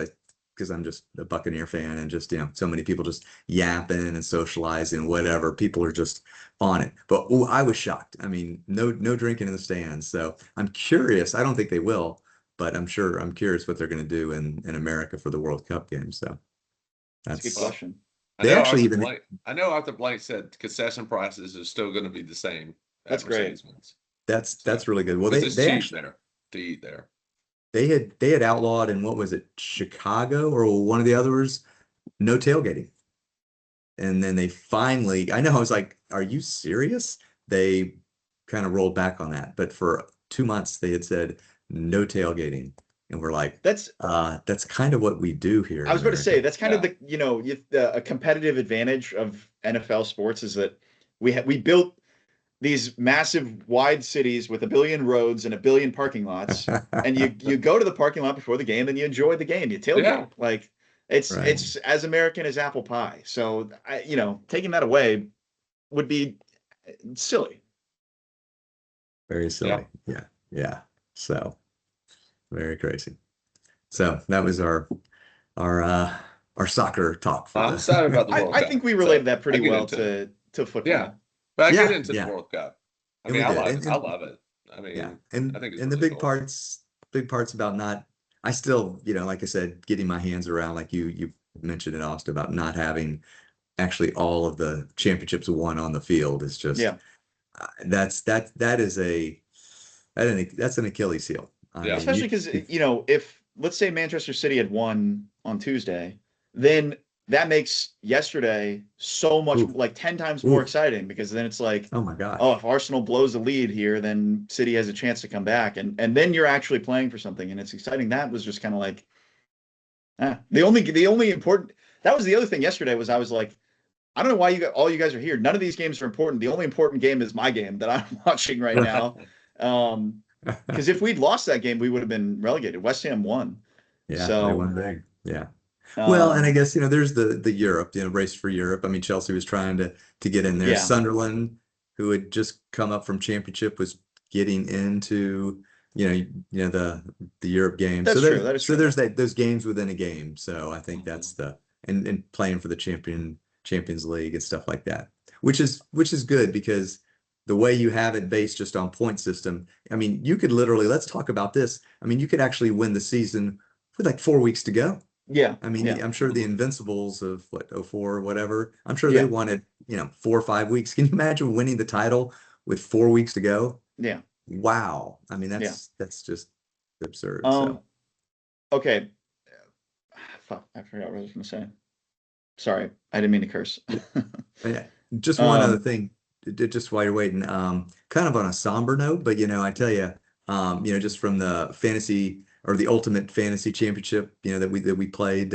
because I'm just a Buccaneer fan and just, so many people just yapping and socializing, whatever. People are just on it. But I was shocked. I mean, no drinking in the stands. So I'm curious. I don't think they will, but I'm curious what they're going to do in America for the World Cup game. So that's a good that's Well, question. they actually even I know Arthur Blank said concession prices are still going to be the same That's at great. Mercedes-Benz. that's really good. Well, Because they it's they cheap actually there to eat there. they had outlawed in, what was it, Chicago or one of the others, no tailgating. And then they finally, I know, I was like, are you serious? They kind of rolled back on that. But for 2 months, they had said no tailgating. And we're like, That's that's kind of what we do here I in was about to say America. that's kind of Yeah. a competitive advantage of NFL sports is that we built these massive wide cities with a billion roads and a billion parking lots, and you go to the parking lot before the game and you enjoy the game, you Yeah. tailgate. Like it's Right. as American as apple pie. So taking that away would be silly. Very Yeah. silly. Yeah. Yeah. So very crazy. So that was our soccer talk for I'm excited about the World I Cup. think we So related that I pretty get well into it. to Yeah. football. But I get Yeah. into the Yeah. World Cup. I And mean, we I did. like it. I And love it. I yeah. mean, I And think it's and the really cool. big parts about not, I still, like I said, getting my hands around, like you mentioned it, Austin, about not having actually all of the championships won on the field is just Yeah. that is that's an Achilles heel. I Yeah. mean, Especially because, if let's say Manchester City had won on Tuesday, then that makes yesterday so much oof, like 10 times more oof, exciting because then it's like, oh my gosh. oh, if Arsenal blows the lead here, then City has a chance to come back. And then you're actually playing for something and it's exciting. That was just kind of like, the only important, that was the other thing yesterday was I was like, I don't know why all you guys are here. None of these games are important. The only important game is my game that I'm watching right now. Because if we'd lost that game, we would have been relegated. West Ham won. Yeah, they So, won big. Yeah. Well, and I um, guess, there's the Europe, race for Europe. I mean, Chelsea was trying to get in there. yeah, Sunderland, who had just come up from championship, was getting into, the Europe game. So that's true. That is true. there's those games within a game. So I think that's Mhm. and playing for the Champions League and stuff like that, which is good because the way you have it based just on point system, I mean, you could literally, let's talk about this. I mean, you could actually win the season with like 4 weeks to go. Yeah, I mean, yeah, I'm sure the Mhm. Invincibles of what, '04 or whatever, I'm sure they yeah, won it, 4 or 5 weeks. Can you imagine winning the title with 4 weeks to go? yeah, Wow. I mean, yeah. that's just absurd. Um, So, okay. Fuck, I forgot what I was gonna say. Sorry, I didn't mean to curse. yeah, just one other Um, thing, just while you're waiting, kind of on a somber note, but I tell you, just from the fantasy or the Ultimate Fantasy Championship, that we played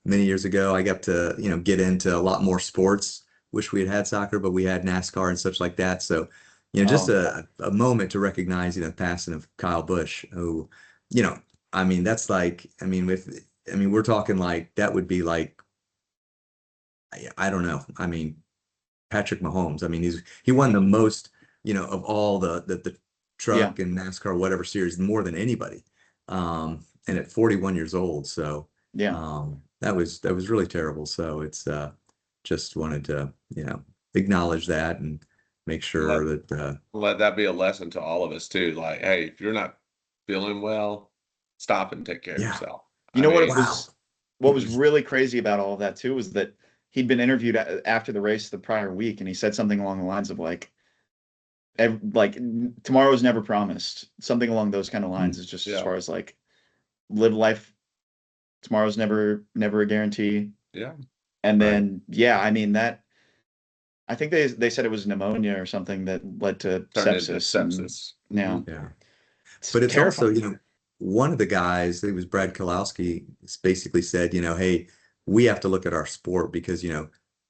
many years ago, I got to, get into a lot more sports. Wish we had had soccer, but we had NASCAR and such like that. So, just oh, a moment to recognize, the passing of Kyle Busch, who, you know, I mean, that's like, we're talking like that would be like, I don't know. I mean, Patrick Mahomes. I mean, he won the most, of all the yeah, truck and NASCAR, whatever series, more than anybody. and at 41 years old. So Yeah. that was really terrible. So it's just wanted to, acknowledge that and make Let sure that let that be a lesson to all of us too. Like, hey, if you're not feeling well, stop and take care of yeah, yourself. You I know what mean, wow. what was really crazy about all of that too was that he'd been interviewed after the race the prior week, and he said something along the lines of like tomorrow's never promised, something along those kind of lines. Is just as yeah, far as like live life. Tomorrow's never a guarantee. yeah. And Right. then yeah, I mean that I think they said it was pneumonia or something that led to Turn into sepsis, and sepsis. yeah, Yeah. it's But it's also, terrifying. one of the guys, it was Brad Kalowski, basically said, hey, we have to look at our sport because,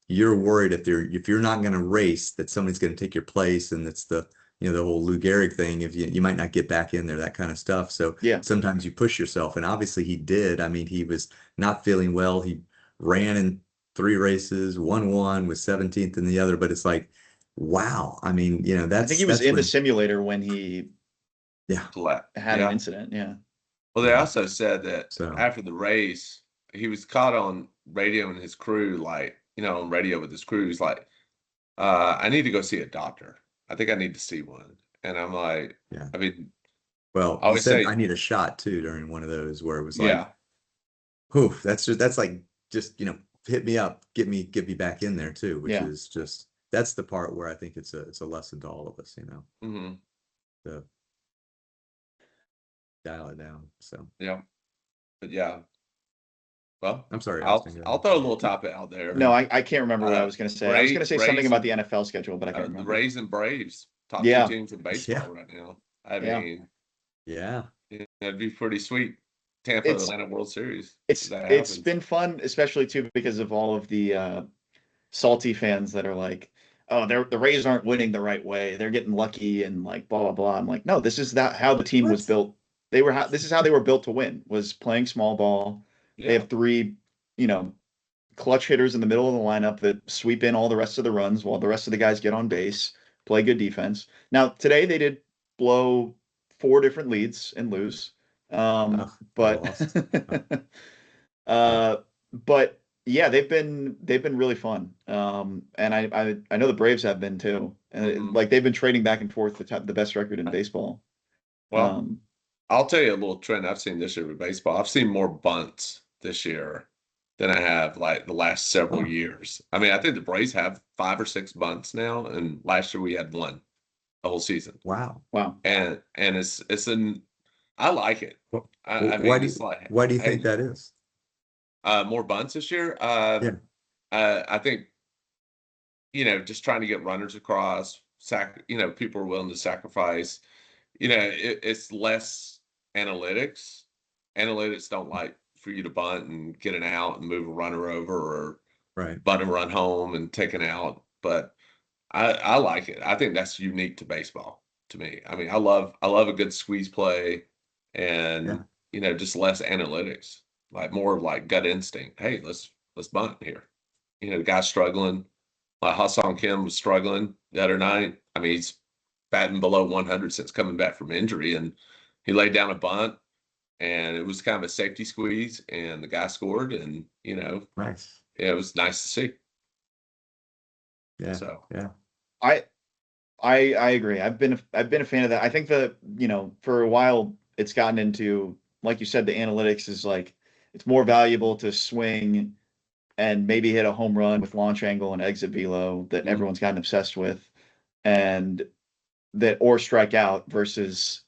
you're worried if you're not going to race, that somebody's going to take your place. And it's the whole Lou Gehrig thing, if you might not get back in there, that kind of stuff. So Yeah, sometimes you push yourself. And obviously he did. I mean, he was not feeling well. He ran in 3 races, won one, was 17th in the other. But it's like, wow. I mean, I think he was that's in the when, simulator when he yeah. had an Yeah. incident. Yeah, Well, they Yeah. also said that So, after the race, he was caught on radio and his crew, like, on radio with his crew. He's like, I need to go see a doctor. I think I need to see one. And I'm like, yeah. I mean, Well, I he always said I say, need a shot too during one of those where it was like, yeah, whew, that's like just, hit me up, get me back in there too, which yeah. is just that's the part where I think it's a lesson to all of us, hmm to dial it down. So yeah, but yeah. Well, I'm sorry, I'll Austin, go I'll ahead. throw a little topic out there. No, Yeah. I can't remember what I was going to say. I was going to say something Rays about the and NFL schedule, but I can't the remember. Rays and Braves, top two Yeah, teams in baseball Yeah. right now. I yeah. mean, Yeah. it'd be pretty sweet. Tampa It's Atlanta World Series if it's that it's happens. been fun, especially too because of all of the salty fans that are like, oh, the Rays aren't winning the right way. They're getting lucky and like blah blah blah. I'm like, no, this is that how the team was What? built. This is how they were built to win. Was playing small ball. They Yeah, have three, you know, clutch hitters in the middle of the lineup that sweep in all the rest of the runs while the rest of the guys get on base, play good defense. Now today they did blow four different leads and lose. Oh, they But lost. Oh, yeah. uh, but yeah, they've been really fun. And I know the Braves have been too. And hmm like they've been trading back and forth the best record in baseball. Well, Um, I'll tell you a little trend I've seen this year with baseball. I've seen more bunts this year than I have like the last several Oh, years. I mean, I think the Braves have 5 or 6 bunts now, and last year we had one the whole season. wow. wow. And it's an I like it. Well, I why mean, do it's you like, why do you think hey, that is? more bunts this year. Yeah. I think just trying to get runners across. People are willing to sacrifice. It's less analytics. Analytics don't like for you to bunt and get an out and move a runner over or Right. bunt and run home and take an out. But I like it. I think that's unique to baseball to me. I mean, I love a good squeeze play Yeah. and just less analytics, like more of like gut instinct. Hey, let's bunt here. The guy's struggling. Like Hassan Kim was struggling the other night. I mean, he's batting below 100 since coming back from injury, and he laid down a bunt, and it was kind of a safety squeeze, and the guy scored, and Nice. it was nice to see. Yeah. So Yeah. I I agree. I've been a fan of that. I think that, for a while it's gotten into, like you said, the analytics is like it's more valuable to swing and maybe hit a home run with launch angle and exit velo that mhm. everyone's gotten obsessed with, and that or strike out versus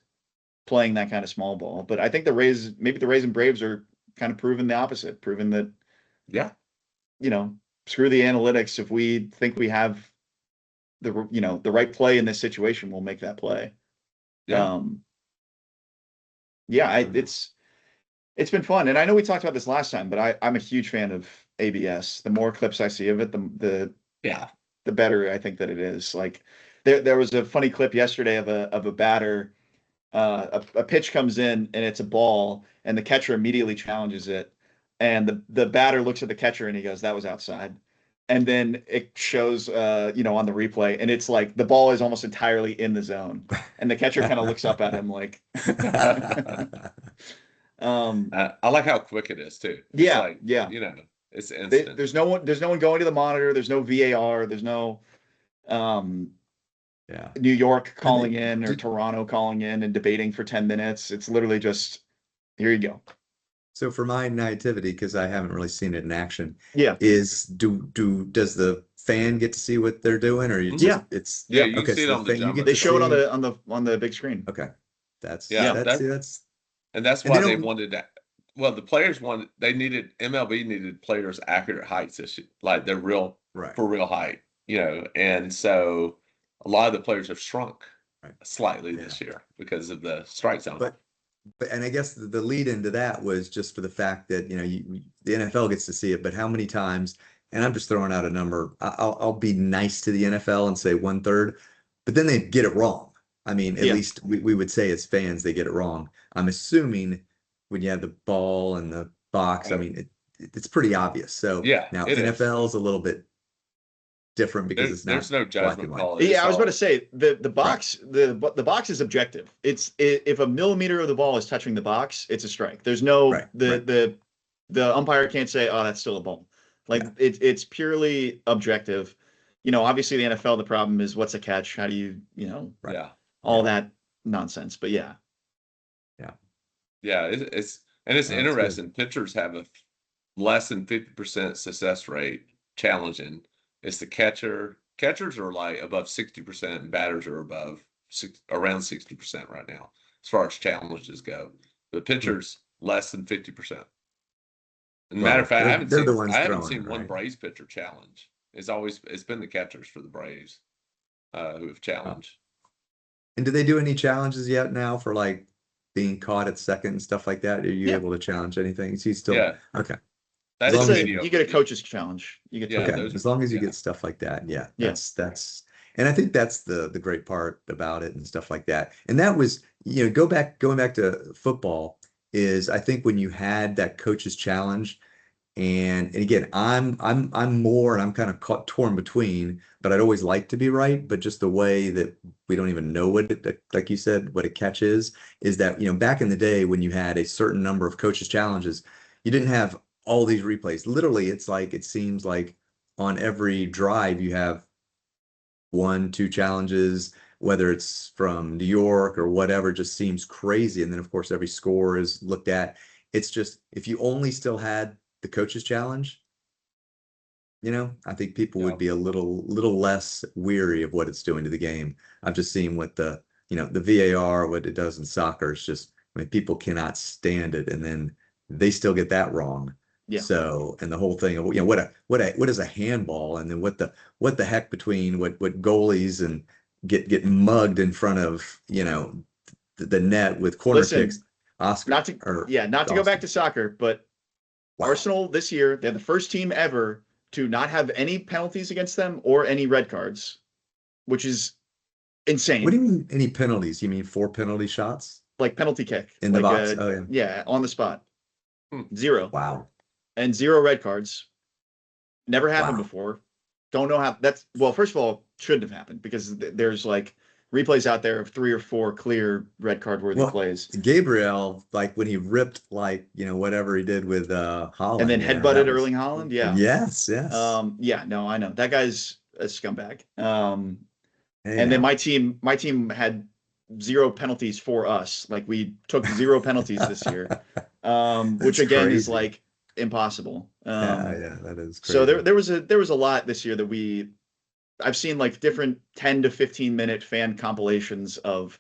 playing that kind of small ball. But I think maybe the Rays and Braves are kind of proving the opposite, proving that, Yeah, you know, screw the analytics. If we think we have the right play in this situation, we'll make that play. yeah, Um, yeah, Mhm. it's been fun, and I know we talked about this last time, but I'm a huge fan of ABS. The more clips I see of it, yeah. the better I think that it is. Like there was a funny clip yesterday of a batter. A pitch comes in and it's a ball, and the catcher immediately challenges it, and the batter looks at the catcher and he goes, "That was outside." And then it shows, on the replay, and it's like the ball is almost entirely in the zone, and the catcher kind of looks up at him like, I like how quick it is too. It's Yeah, like, yeah. it's instant. There's no one going to the monitor. There's no VAR. There's no um, Yeah. New York And calling in or Toronto calling in and debating for 10 minutes. It's literally just, here you go. so for my naivety, because I haven't really seen it in action, Yeah. does the fan get to see what they're doing, or you Mhm. just Yeah. it's Yeah, you can okay, see it so on the you get They to show it see on the big screen. okay. That's Yeah, that's and that's and they why they don't wanted that. Well, the players wanted they needed MLB needed players accurate heights this year, like their real right, for real height, and so a lot of the players have shrunk right. slightly Yeah. this year because of the strike zone. But and I guess the lead into that was just for the fact that the NFL gets to see it, but how many times? And I'm just throwing out a number. I'll be nice to the NFL and say 1/3, but then they get it wrong. I mean, at Yeah. least we would say as fans they get it wrong. I'm assuming when you have the ball and the box, I mean it's pretty obvious. So Yeah, now it is. NFL is a little bit different because it's There's not no black and judgment white. call. Yeah, It's I was about all to say the box the box is objective. It's if a millimeter of the ball is touching the box, it's a strike. There's no Right, right. the umpire can't say, oh, that's still a ball. Like Yeah. it's purely objective. Obviously the NFL, the problem is what's a catch? How do you, Right. yeah. all that nonsense. But yeah. Yeah, it's and it's Oh, that's good. interesting. Pitchers have a less than 50% success rate challenging. It's the catcher. Catchers are like above 60%, and batters are around 60% right now, as far as challenges go. But pitchers less than 50%. And matter of Well, fact, they're the ones I haven't throwing seen it, one right? Braves pitcher challenge. It's been the catchers for the Braves who have Oh. challenged. And do they do any challenges yet now for like being caught at second and stuff like that? Are you Yeah. able to challenge anything? Is he still Yeah, okay? As that's It's long as you get a coach's challenge. You get Yeah, okay, to, those as are long as you yeah. get stuff like that, yeah, yeah. that's and I think that's the great part about it and stuff like that. And that was, going back to football is I think when you had that coach's challenge, and again, I'm more and I'm kind of caught torn between, but I'd always like to be right. But just the way that we don't even know what it, like you said, what a catch is that, back in the day when you had a certain number of coaches challenges, you didn't have all these replays. Literally, it's like it seems like on every drive you have one, two challenges, whether it's from New York or whatever, just seems crazy. And then of course every score is looked at. It's just if you only still had the coaches challenge, I think people Yeah. would be a little less weary of what it's doing to the game. I've just seen what the VAR, what it does in soccer. It's just, I mean, people cannot stand it, and then they still get that wrong. Yeah. So, and the whole thing of, what is a handball, and then what the heck between what goalies and get mugged in front of, the net with corner kicks. Listen, Oscar not to or not to go back Austin. to soccer, but Wow. Arsenal this year, they're the first team ever to not have any penalties against them or any red cards, which is insane. What do you mean any penalties? You mean 4 penalty shots Like penalty kick, in the like box? Oh yeah. yeah, on the spot. Hmm. Zero. Wow. And zero red cards. Never happened Wow. before. Don't know how well, first of all, shouldn't have happened because there's like replays out there of 3 or 4 clear red card worthy plays. Gabriel, like when he ripped like, whatever he did with And Holland then there, headbutted that was Erling Haaland. Yeah. yes. Yeah, no, I know. That guy's a scumbag. Hey And then now. my team had 0 penalties for us. Like we took 0 penalties this year. Which That's again is crazy. like impossible. Yeah, that is So crazy. there was a lot this year that I've seen like different 10 to 15-minute fan compilations of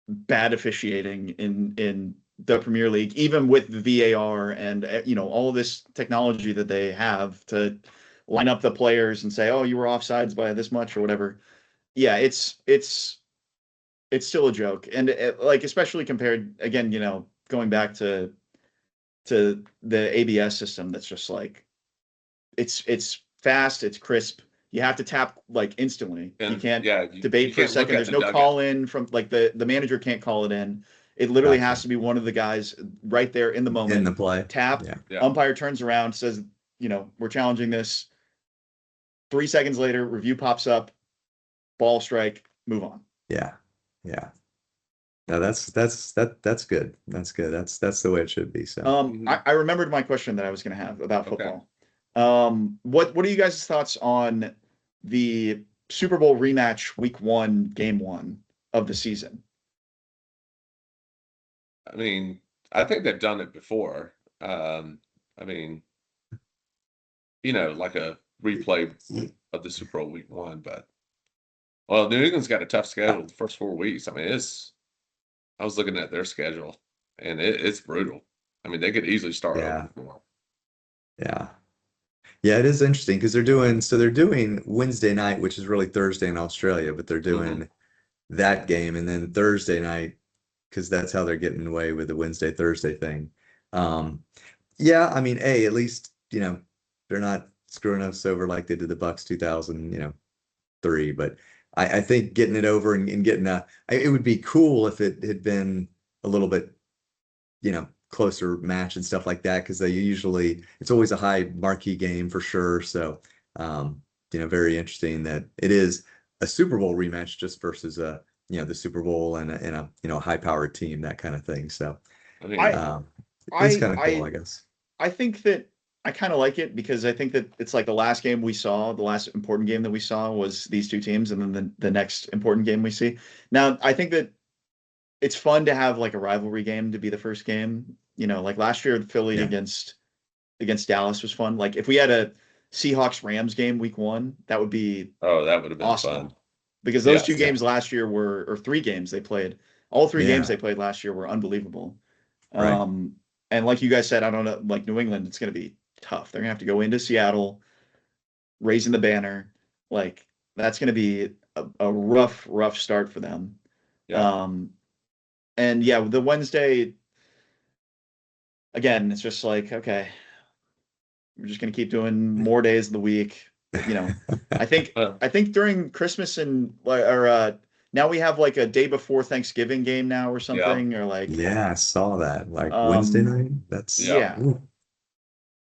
bad officiating in the Premier League, even with the VAR and all this technology that they have to line up the players and say, oh, you were offsides by this much or whatever. Yeah, it's still a joke, and like especially compared again, going back to the ABS system, that's just like it's fast, it's crisp. You have to tap like instantly. You And can't yeah, debate you for a can't look second. at There's the no dugout. call in from like the manager can't call it in. It literally has Gotcha. to be one of the guys right there in the In moment. the play. Tap. Yeah. Yeah. Umpire turns around, says, we're challenging this. 3 seconds later, review pops up, ball strike, move on. Yeah. Yeah. No, that's good. That's good. That's the way it should be. So I remembered my question that I was going to have about Okay. football. What are you guys' thoughts on the Super Bowl rematch week 1, game 1 of the season? I mean, I think they've done it before. I mean, like a replay of the Super Bowl week 1, but well, New England's got a tough schedule the first 4 weeks. I mean, I was looking at their schedule and it's brutal. I mean, they could easily start yeah, 0-4. yeah. Yeah, it is interesting because they're doing Wednesday night, which is really Thursday in Australia, but they're Hmm. doing that game and then Thursday night because that's how they're getting away with the Wednesday Thursday thing. Um, yeah, I mean, at least they're not screwing us over like they did the Bucks 2003. But I think getting it over and getting it would be cool if it had been a little bit closer match and stuff like that because it's always a high marquee game for sure. So, very interesting that it is a Super Bowl rematch just versus the Super Bowl and a high powered team, that kind of thing. So, I mean, I um, it's I kind of cool, I I guess. I think that I kind of like it because I think that it's like the last game we saw, the last important game that we saw was these two teams, and then the next important game we see. Now, I think that it's fun to have like a rivalry game to be the first game. Like last year, Philly Yeah. against Dallas was fun. Like if we had a Seahawks Rams game week 1, that would be oh, that would have been awesome fun. because those two Yes. Yeah. games last year were, or 3 games they played. All 3 games Yeah. they played last year were unbelievable. Right. Um, and like you guys said, I don't know, like New England, it's going to be tough. They're going to have to go into Seattle, raising the banner. Like that's going to be a rough, rough start for them. Yeah. Um, and yeah, the Wednesday again, it's just like, okay, we're just going to keep doing more days of the week. I think Well, I think during Christmas and or now we have like a day before Thanksgiving game now or yeah. something or like Yeah, I saw that. Like Wednesday um night. That's Yeah. yeah. ooh,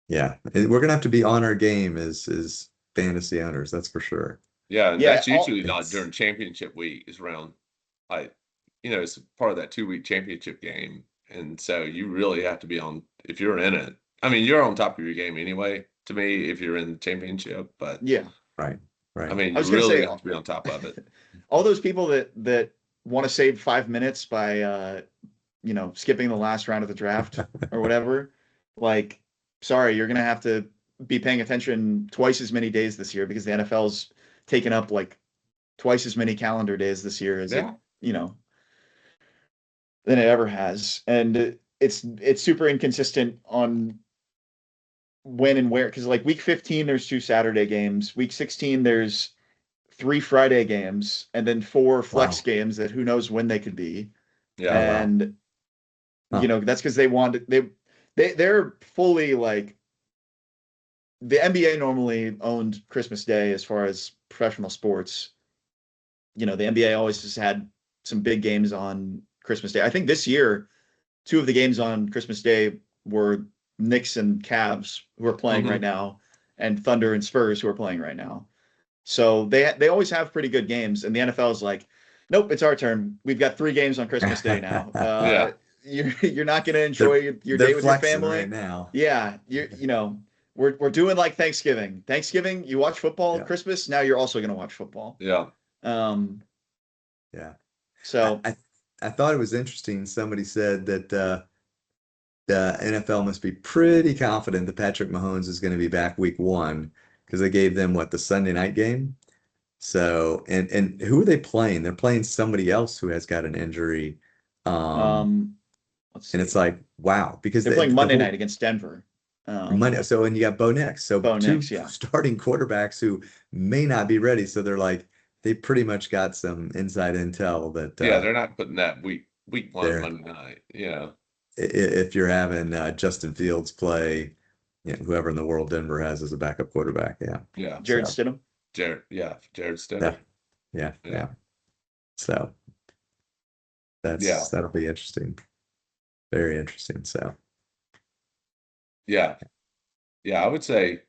yeah. We're gonna have to be on our game as fantasy owners, that's for sure. Yeah. And Yeah, that's all usually not It's during championship week, is around like, it's part of that 2 week championship game. And so you really have to be on, if you're in it. I mean, you're on top of your game anyway, to me, if you're in the championship, but yeah. right, I right. mean, I you was gonna say really have to be on top of it. all those people that want to save 5 minutes by skipping the last round of the draft or whatever, like sorry, you're gonna have to be paying attention twice as many days this year because the NFL's taken up like twice as many calendar days this year as Yeah. you know, than it ever has. And it's super inconsistent on when and where because like week 15 there's 2 Saturday games, week 16 there's 3 Friday games, and then 4 flex Wow. games that who knows when they could be. Oh Yeah. wow. And Huh. that's because they wanted they're fully like the NBA normally owned Christmas Day as far as professional sports. The NBA always just had some big games on Christmas Day. I think this year, 2 of the games on Christmas Day were Knicks and Cavs who are playing right Hmm. now, and Thunder and Spurs who are playing right now. So they always have pretty good games, and the NFL is like, nope, it's our turn. We've got 3 games on Christmas Day now. Yeah. You're not going to enjoy They're your they're day with your flexing right family. now. Yeah, we're doing like Thanksgiving. Thanksgiving, you watch football. Yeah. Christmas, now you're also going to watch football. Yeah. Um, Yeah. I, so I I thought it was interesting. Somebody said that the NFL must be pretty confident that Patrick Mahomes is going to be back week 1 because they gave them the Sunday night game. So and who are they playing? They're playing somebody else who has got an injury. Um, let's and it's see. like, wow, because They're playing the Monday night whole against Denver. Monday. So and you got Bo Nix. So Bo two Nix, yeah. starting quarterbacks who may not be ready. So they're like, they pretty much got some inside intel that Yeah. They're not putting that week 1 they're Monday night. Yeah. if you're having Justin Fields play, whoever in the world Denver has as a backup quarterback. Yeah. Yeah. Jared So Stidham. Jared. Yeah. Jared yeah, Stidham. yeah, Yeah. yeah. So Yeah. that'll be interesting. Very interesting. So Yeah. Yeah. I would say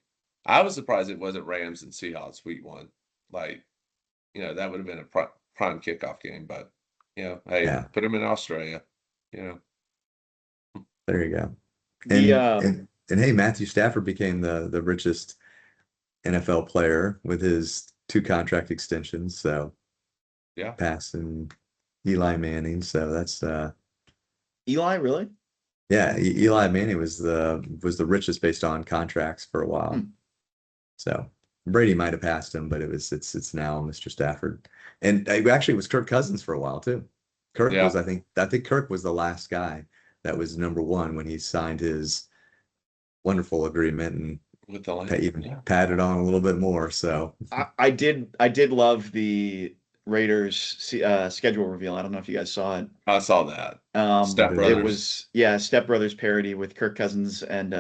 I was surprised it wasn't Rams and Seahawks week 1. Like, that would have been a prime kickoff game, but Hey, Yeah. put him in Australia. You know. There you go. The And hey, Matthew Stafford became the richest NFL player with his 2 contract extensions. So Yeah. passing Eli Manning. So that's Eli, really? yeah, Eli Manning was the richest based on contracts for a while. Hmm. So Brady might have passed him, but it's now Mr. Stafford. And actually it was Kirk Cousins for a while too. Kirk was, Yeah. I think Kirk was the last guy that was #1 when he signed his wonderful agreement and With the even padded on a little bit more. So I did love the Raiders schedule reveal. I don't know if you guys saw it. I saw that. Step It Brothers. was Step Brothers parody with Kirk Cousins and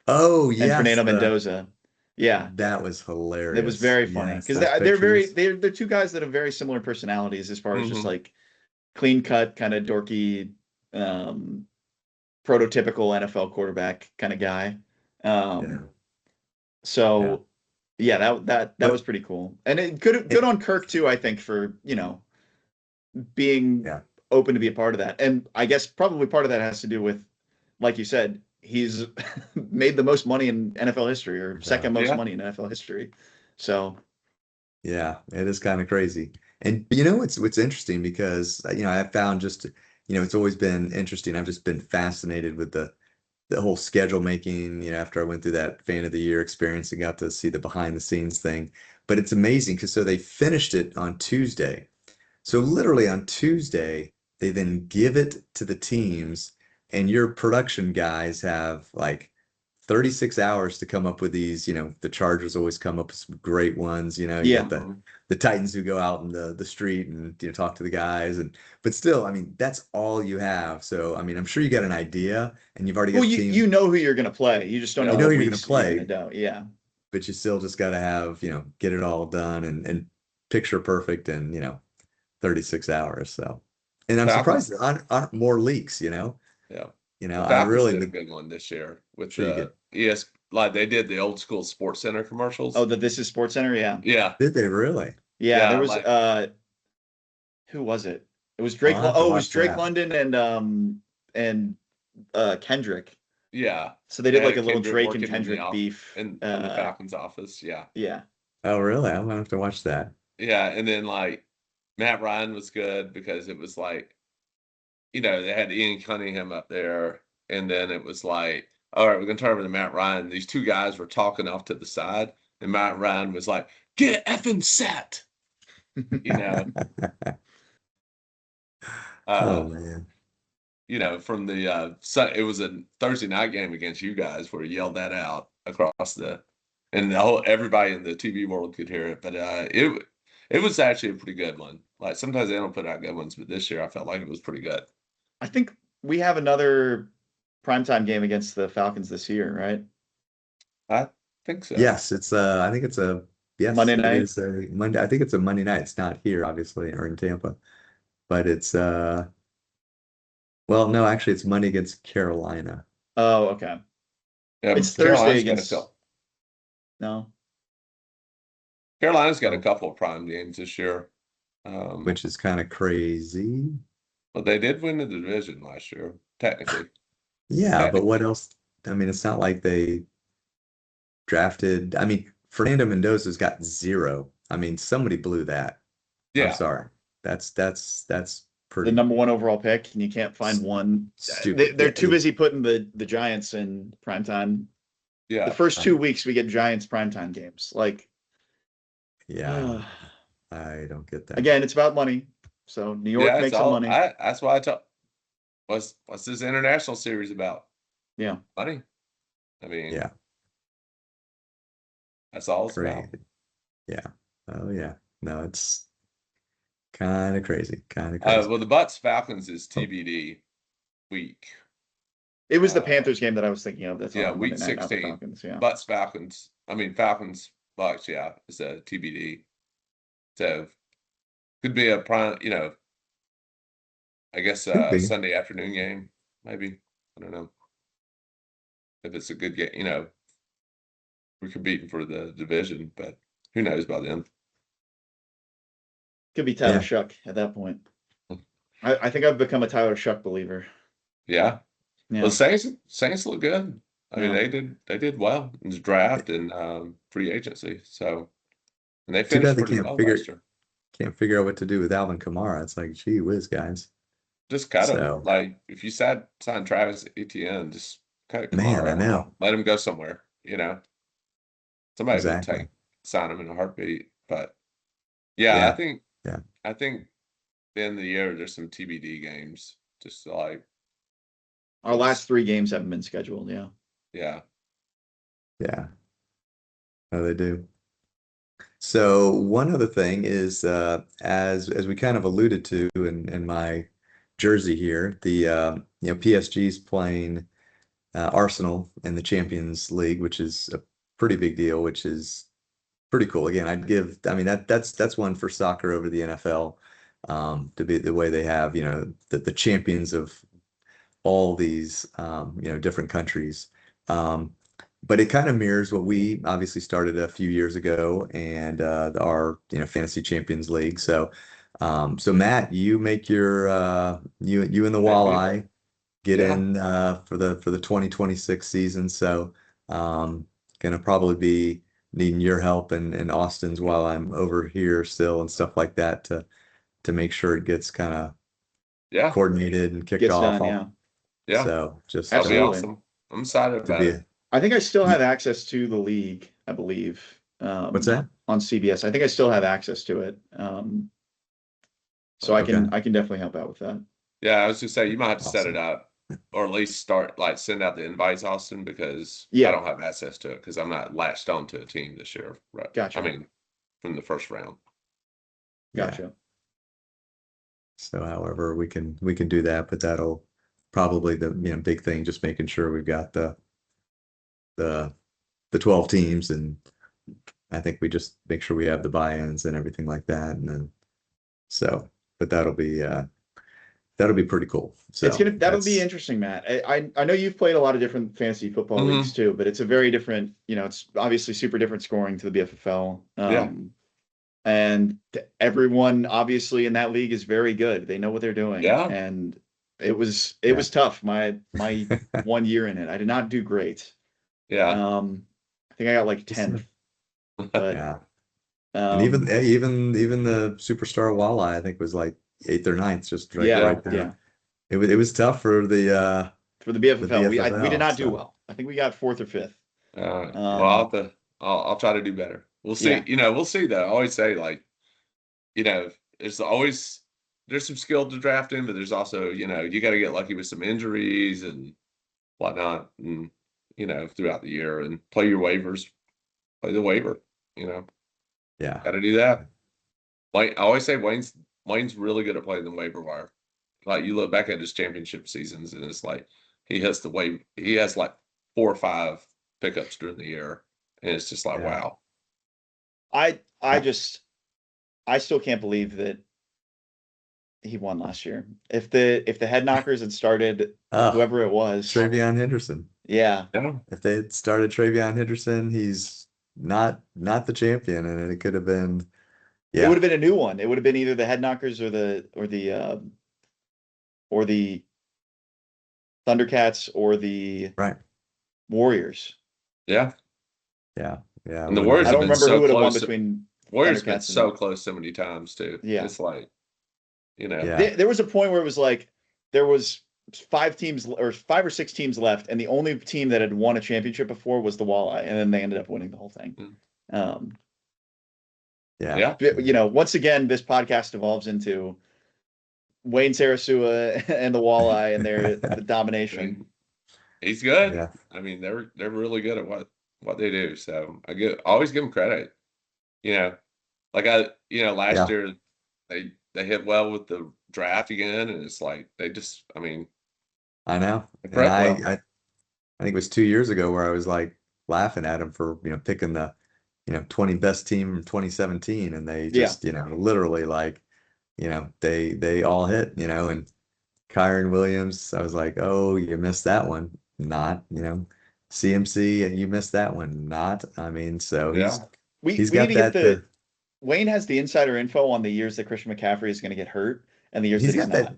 oh yes, Fernando Mendoza. Yeah, that was it was hilarious. very funny Yes, because those they're pictures. they're two guys that have very similar personalities as far as just Mhm. like clean cut, kind of dorky, um, prototypical NFL quarterback kind of guy. Yeah. Um, so yeah, that But was pretty cool, and it good on Kirk too. I think for being yeah, open to be a part of that, and I guess probably part of that has to do with, like you said, he's made the most money in NFL history, or second most Yeah. money in NFL history. So yeah, it is kind of crazy. And what's interesting because I found just it's always been interesting. I've just been fascinated with the whole schedule making, after I went through that fan of the year experience and got to see the behind the scenes thing. But it's amazing because so they finished it on Tuesday. So literally on Tuesday, they then give it to the teams, and your production guys have like 36 hours to come up with these. The Chargers always come up with some great ones. You yeah, got the Titans who go out in the street and talk to the guys, but still, I mean, that's all you have. So I mean, I'm sure you got an idea, and you've already well, got the you teams. know who you're gonna play. You just don't know You know what who you're going to weeks you're gonna play, do. Yeah. but you still just got to have get it all done and picture perfect in 36 hours. So, and I'm Falcons. surprised there aren't more leaks, Yeah. The I Falcons really did a would. good one this year with Sure you the get. like they did the old school Sports Center Oh, commercials. the This Is Sports Center. Yeah. Yeah. Did they really? Yeah. There Yeah. was Like, who was it? It was Oh, Drake. I'll have to Oh, it was watch Drake that. London and Kendrick. yeah. So they They did like had a little Kendrick Drake and working in the Kendrick off beef. in the Falcons office. Yeah. Yeah. Oh, really? I'm gonna have to watch that. Yeah. And then like Matt Ryan was good because it was like, they had Ian Cunningham up there, and then it was like, all right, we're gonna turn over to Matt Ryan. These two guys were talking off to the side, and Matt Ryan was like, "Get effing set," you know. Oh Uh, man. from the it was a Thursday night game against you guys where he yelled that out across and the whole everybody in the TV world could hear it. But it was actually a pretty good one. Like sometimes they don't put out good ones, but this year I felt like it was pretty good. I think we have another primetime game against the Falcons this year, right? I think so. Yes, it's I think it's a yes, Monday it night. is a Monday. I think it's a Monday night. It's not here, obviously, or in Tampa, but it's well, no, actually, it's Monday against Carolina, Oh, okay. Yeah, It's Thursday Carolina's got a against couple. no. Carolina's got a so, couple of prime games this year. which is kind of crazy. But they did win the division last year, technically. Yeah, but Technically, what else? I mean, it's not like they drafted. I mean, Fernando Mendoza's got 0. I mean, somebody blew that. I'm yeah, sorry. That's The pretty number one overall pick, and you can't find one. stupid. They're too busy putting the Giants in primetime. The yeah. first 2 weeks we get Giants primetime games. Like, Yeah, I don't get that. again, it's about money. So New York Yeah, it's makes some all. money. That's why I talk. What's this international series about? Yeah. Money. I mean, Yeah, that's all it's great. about. Yeah. Oh yeah. No, it's kind of crazy. Kind of crazy. Well, the Bucks Falcons is Oh, TBD week. It was the Uh, Panthers game that I was thinking of. That's yeah, on Monday week night, not the 16. Falcons. Yeah. Bucks Falcons. I mean Falcons Bucks. Yeah, it's a TBD. So could be a prime. I guess could be. Sunday afternoon game, maybe. I don't know if it's a good game. We're competing for the division, but who knows by then? Could be Tyler Yeah. Shuck at that point. I think I've become a Tyler Shuck believer. Yeah. Yeah. Well, Saints look good. I mean, Yeah. they did well in the draft and free agency. So, and they Too bad finished they pretty well last year. can't figure out what to do with Alvin Kamara. It's like, gee whiz, guys. Just cut him. So, Like if you sign Travis Etienne, just cut man, I Kamara. know. Let him go somewhere. Somebody would Exactly. sign him in a heartbeat. But yeah, Yeah. Yeah. I think the end of the year there's some TBD games. Just like Our last 3 games haven't been scheduled. Yeah. yeah. Yeah. No, they do. So one other thing is, as we kind of alluded to in my jersey here, the PSG's playing Arsenal in the Champions League, which is a pretty big deal, which is pretty cool. Again, I mean that's one for soccer over the NFL, to be the way they have, the champions of all these different countries. Um, but it kind of mirrors what we obviously started a few years ago, and our Fantasy Champions League. So Matt, you make your you and the Walleye get Yeah. in for the 2026 season. So gonna probably be needing your help and Austin's while I'm over here still and stuff like that to make sure it gets kind of Yeah. coordinated and kicked Gets off. done. Yeah. Yeah. So just That'll be Absolutely. awesome. I'm excited to about be it. I think I still Ye- have access to the league, I believe. what's that? On CBS. I think I still have access to it. So I Okay. can definitely help out with that. Yeah, I was just saying you might have to set it Awesome. up or at least send out the invites, Austin, because I Yeah. don't have access to it because I'm not latched onto a team this year. Right. I Gotcha. mean, from the first round. Yeah. Gotcha. So however we can do that, but that'll probably the big thing, just making sure we've got the 12 teams, and I think we just make sure we have the buy-ins and everything like that, and then but that'll be pretty cool. So That'll be interesting, Matt. I know you've played a lot of different fantasy football Mhm. leagues too, but it's a very different, it's obviously super different scoring to the BFFL. Yeah. And everyone obviously in that league is very good. They know what they're doing. Yeah. And it was Yeah. tough. My 1 year in it, I did not do great. Yeah. I think I got like 10th, but Yeah. And even the superstar walleye, I think was like 8th or 9th, just right yeah, there. yeah. It was tough for the For the BFFL, we BFFL, did not do so. well. I think we got 4th or 5th. Well, I'll try to do better. We'll see. Yeah. We'll see though. I always say there's some skill to drafting, but there's also, you got to get lucky with some injuries and whatnot, and throughout the year and play your waivers, play the waiver. Yeah. Got to do that. Like I always say, Wayne's really good at playing the waiver wire. Like you look back at his championship seasons, and it's like he has like 4 or 5 pickups during the year, and it's just like Yeah. wow. I still can't believe that he won last year. If the head knockers had started whoever it was, Travion Henderson. yeah. Yeah. If they had started Travion Henderson, he's not the champion, and it could have been. It would have been a new one. It would have been either the head knockers or the Thundercats or the Right. Warriors. Yeah. Yeah. And the Warriors I have don't been remember so who would have won close. between Warriors have been Thundercats so and close so many times too. Yeah. It's like, Yeah. there was a point where it was like there was 5 teams or 5 or 6 teams left, and the only team that had won a championship before was the Walleye, and then they ended up winning the whole thing. Yeah. Once again, this podcast evolves into Wayne Sarasua and the Walleye and the domination. He's good. Yeah. I mean, they're really good at what they do. So I always give them credit. Last year they hit well with the draft again, and it's like they just, I mean, I know. And prep well. I think it was 2 years ago where I was like laughing at him for, picking the, 20 best team from 2017, and they just, literally like, they all hit, and Kyron Williams, I was like, oh, you missed that one. Not, CMC, and you missed that one. Not, I mean, so Yeah. he's We got need to get that. Wayne has the insider info on the years that Christian McCaffrey is going to get hurt and the years that he's not.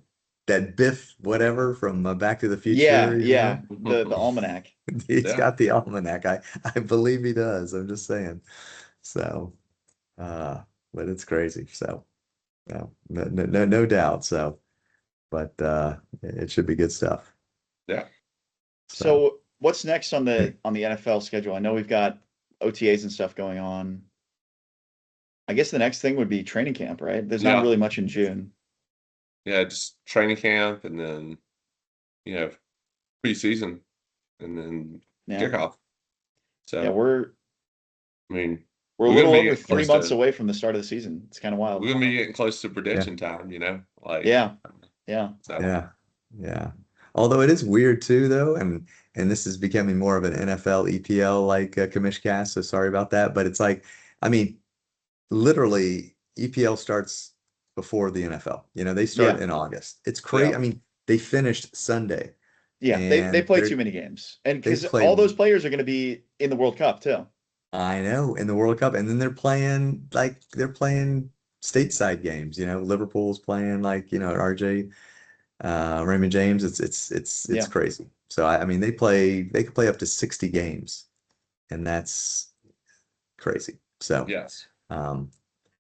that Biff whatever from Back to the Yeah, Future, you yeah. know? The almanac. He's Yeah. got the almanac. I believe he does. I'm just saying. So, uh, but it's crazy. So, no doubt. So, but it should be good stuff. Yeah. So, So what's next on the NFL schedule? I know we've got OTAs and stuff going on. I guess the next thing would be training camp, right? There's not Yeah. really much in June. Yeah. Just training camp and then, preseason and then Yeah. kickoff. Yeah, So, we're I mean, we're a we're gonna little be over getting three close months to away from the start of the season. It's kind of we're wild. gonna be getting close to yeah, prediction time, like Yeah, yeah. so. yeah, yeah. Although it is weird too, though, and this is becoming more of an NFL EPL like Commish Cast. So sorry about that, but it's like, I mean, literally EPL starts before the NFL. You know, they start Yeah. in August. It's crazy. Yeah. I mean, they finished Sunday Yeah, they and play too many games. And they because all those play. players are going to be in the World Cup too. I know in the World Cup, and then they're playing stateside games. You know, Liverpool's playing like RJ Raymond James. It's Yeah. crazy. So I mean, they could play up to 60 games, and that's crazy. So Yes. um,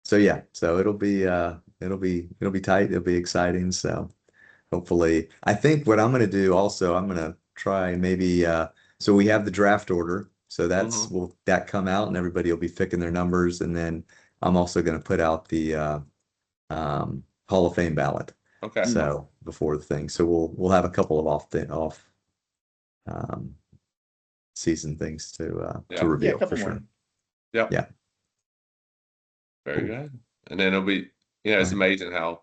so yeah, so it'll be tight. It'll be exciting. So hopefully, I think what I'm going to do also, I'm going to try maybe, so we have the draft order. So Hmm. will that come out and everybody will be picking their numbers. And then I'm also going to put out the Hall of Fame ballot. Okay. Mm. So before the thing. So we'll have a couple of off um, season things to Yeah. Yeah, a reveal for couple more. sure. Yep. Yeah. Very Cool. good. And then it'll be, All it's right. amazing how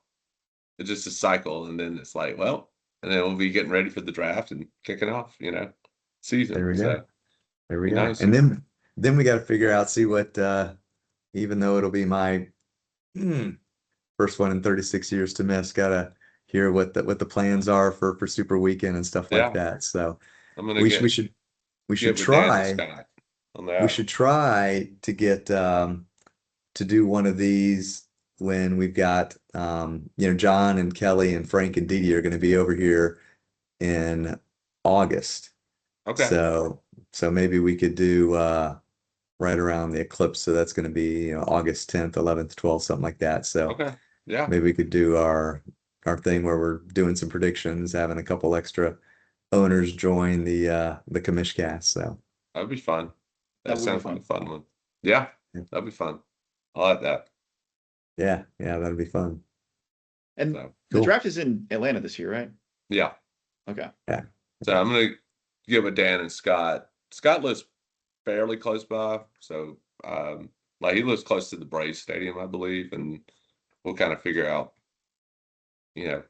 it's just a cycle, and then it's like, well, and then we'll be getting ready for the draft and kicking off, There season. we go. So There we be go. nice. And then we got to figure out, see what even though it'll be my first one in 36 years to miss. Gotta hear what the plans are for Super Weekend and stuff like Yeah. that. So I'm gonna we should we should we should get with Dan and try Scott on we that. should try to get to do one of these when we've got John and Kelly and Frank and Dee Dee are going to be over here in August. Okay. So maybe we could do right around the eclipse. So that's going to be August 10th, 11th, 12th, something like that. So Okay. Yeah. maybe we could do our thing where we're doing some predictions, having a couple extra owners join the Commish Cast. So That'd be fun. That That would be sounds like a fun. fun one. Yeah. That'd be fun. I like that. yeah, that'd be fun. And So the Cool. draft is in Atlanta this year, right? yeah. Okay. Yeah. So I'm gonna get with Dan and Scott. Scott lives fairly close by, so like he lives close to the Braves Stadium, I believe, and we'll kind of figure out, you know,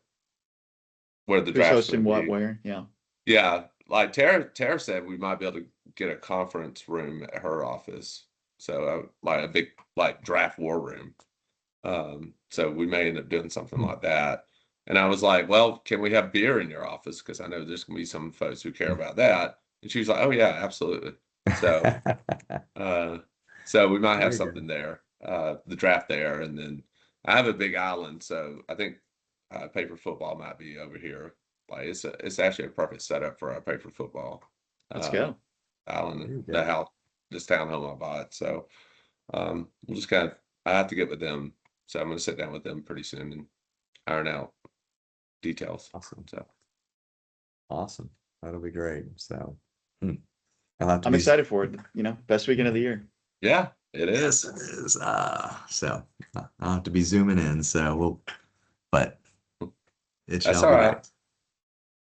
where the Who's draft's going hosting to what, be. where? Yeah. Yeah, like Tara said, we might be able to get a conference room at her office, so like a big like draft war room. So we may end up doing something Hmm. like that. And I was like, well, can we have beer in your office? Because I know there's gonna be some folks who care about that. And she was like, oh yeah, absolutely. So uh so we might have Very good. something there, the draft there, and then I have a big island, so I think paper football might be over here. Like it's actually a perfect setup for our paper football Let's uh go. island, Very the good. house, this townhome I bought. So we'll just kind of I have to get with them. So I'm gonna sit down with them pretty soon and iron out details. Awesome. So Awesome. That'll be great. So hmm. I'll have to I'm be. excited for it. Best weekend of the year. yeah, it Yes, is. it is. So I'll have to be zooming in. But it That's shall all be right.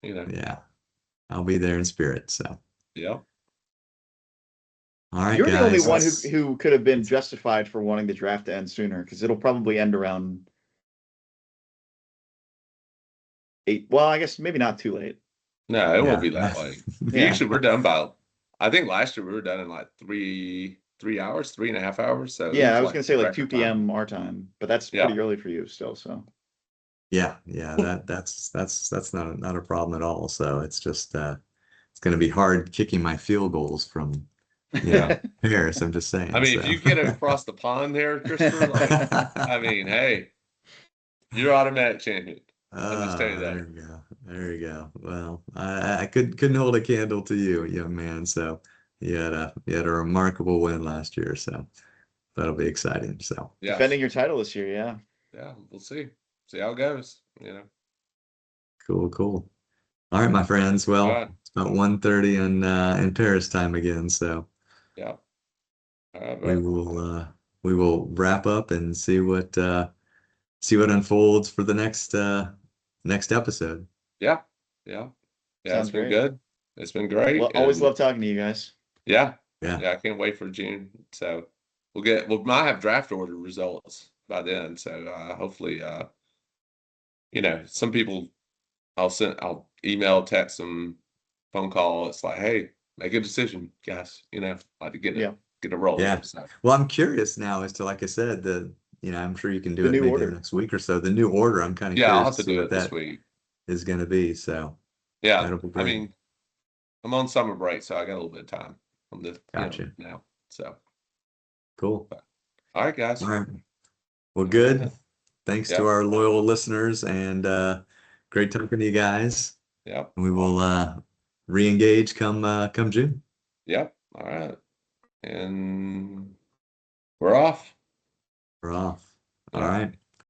great. You know, Yeah, I'll be there in spirit. So, yeah. all right, You're the only guys. one who could have been justified for wanting the draft to end sooner because it'll probably end around 8. Well, I guess maybe not too late. No, it won't Yeah. be that late. Yeah. Usually we're done by I think last year we were done in like three hours, 3.5 hours. So it Yeah, was I was like gonna say like 2 record time. p.m. our time, but that's Yeah. pretty early for you still. So Yeah, that's not a problem at all. So it's just it's going to be hard kicking my field goals from Yeah. Paris. I'm just I saying. mean, if So you get across the pond there, Christopher, like, I mean, hey, you're automatic champion. I'll just tell you There that. you go. There you go. Well, I couldn't hold a candle to you, young man. So you had a remarkable win last year. So that'll be exciting. So Yeah. Defending your title this year, yeah. Yeah, we'll see. See how it goes. cool, cool. All right, my friends. All Well, right. it's about 1:30 in Paris time again. So Yeah. All right, we bud. will wrap up and see what unfolds for the next episode. Yeah. Yeah. Yeah. It's Sounds been great. good. It's been great. Always And love talking to you guys. yeah. Yeah. Yeah. I can't wait for June. So we might have draft order results by then. So hopefully, some people I'll email, text them, phone call. It's like, hey, make a decision, guys. Like to Yeah. get a rolling. Yeah. So Well, I'm curious now as to, like I said, I'm sure you can do The it new maybe in order. the next week or so. The new order, I'm kind of yeah, I'll curious have to to see do what it this that week. is going to be. So Yeah. that'll be I great. mean, I'm on summer break, so I got a little bit of time from this, Gotcha. now. So Cool. all right, guys. All right. Well, All good. right. Thanks to Yeah. our loyal listeners and great talking to you guys. Yeah. We will re-engage come June. Yep. All right. And we're off.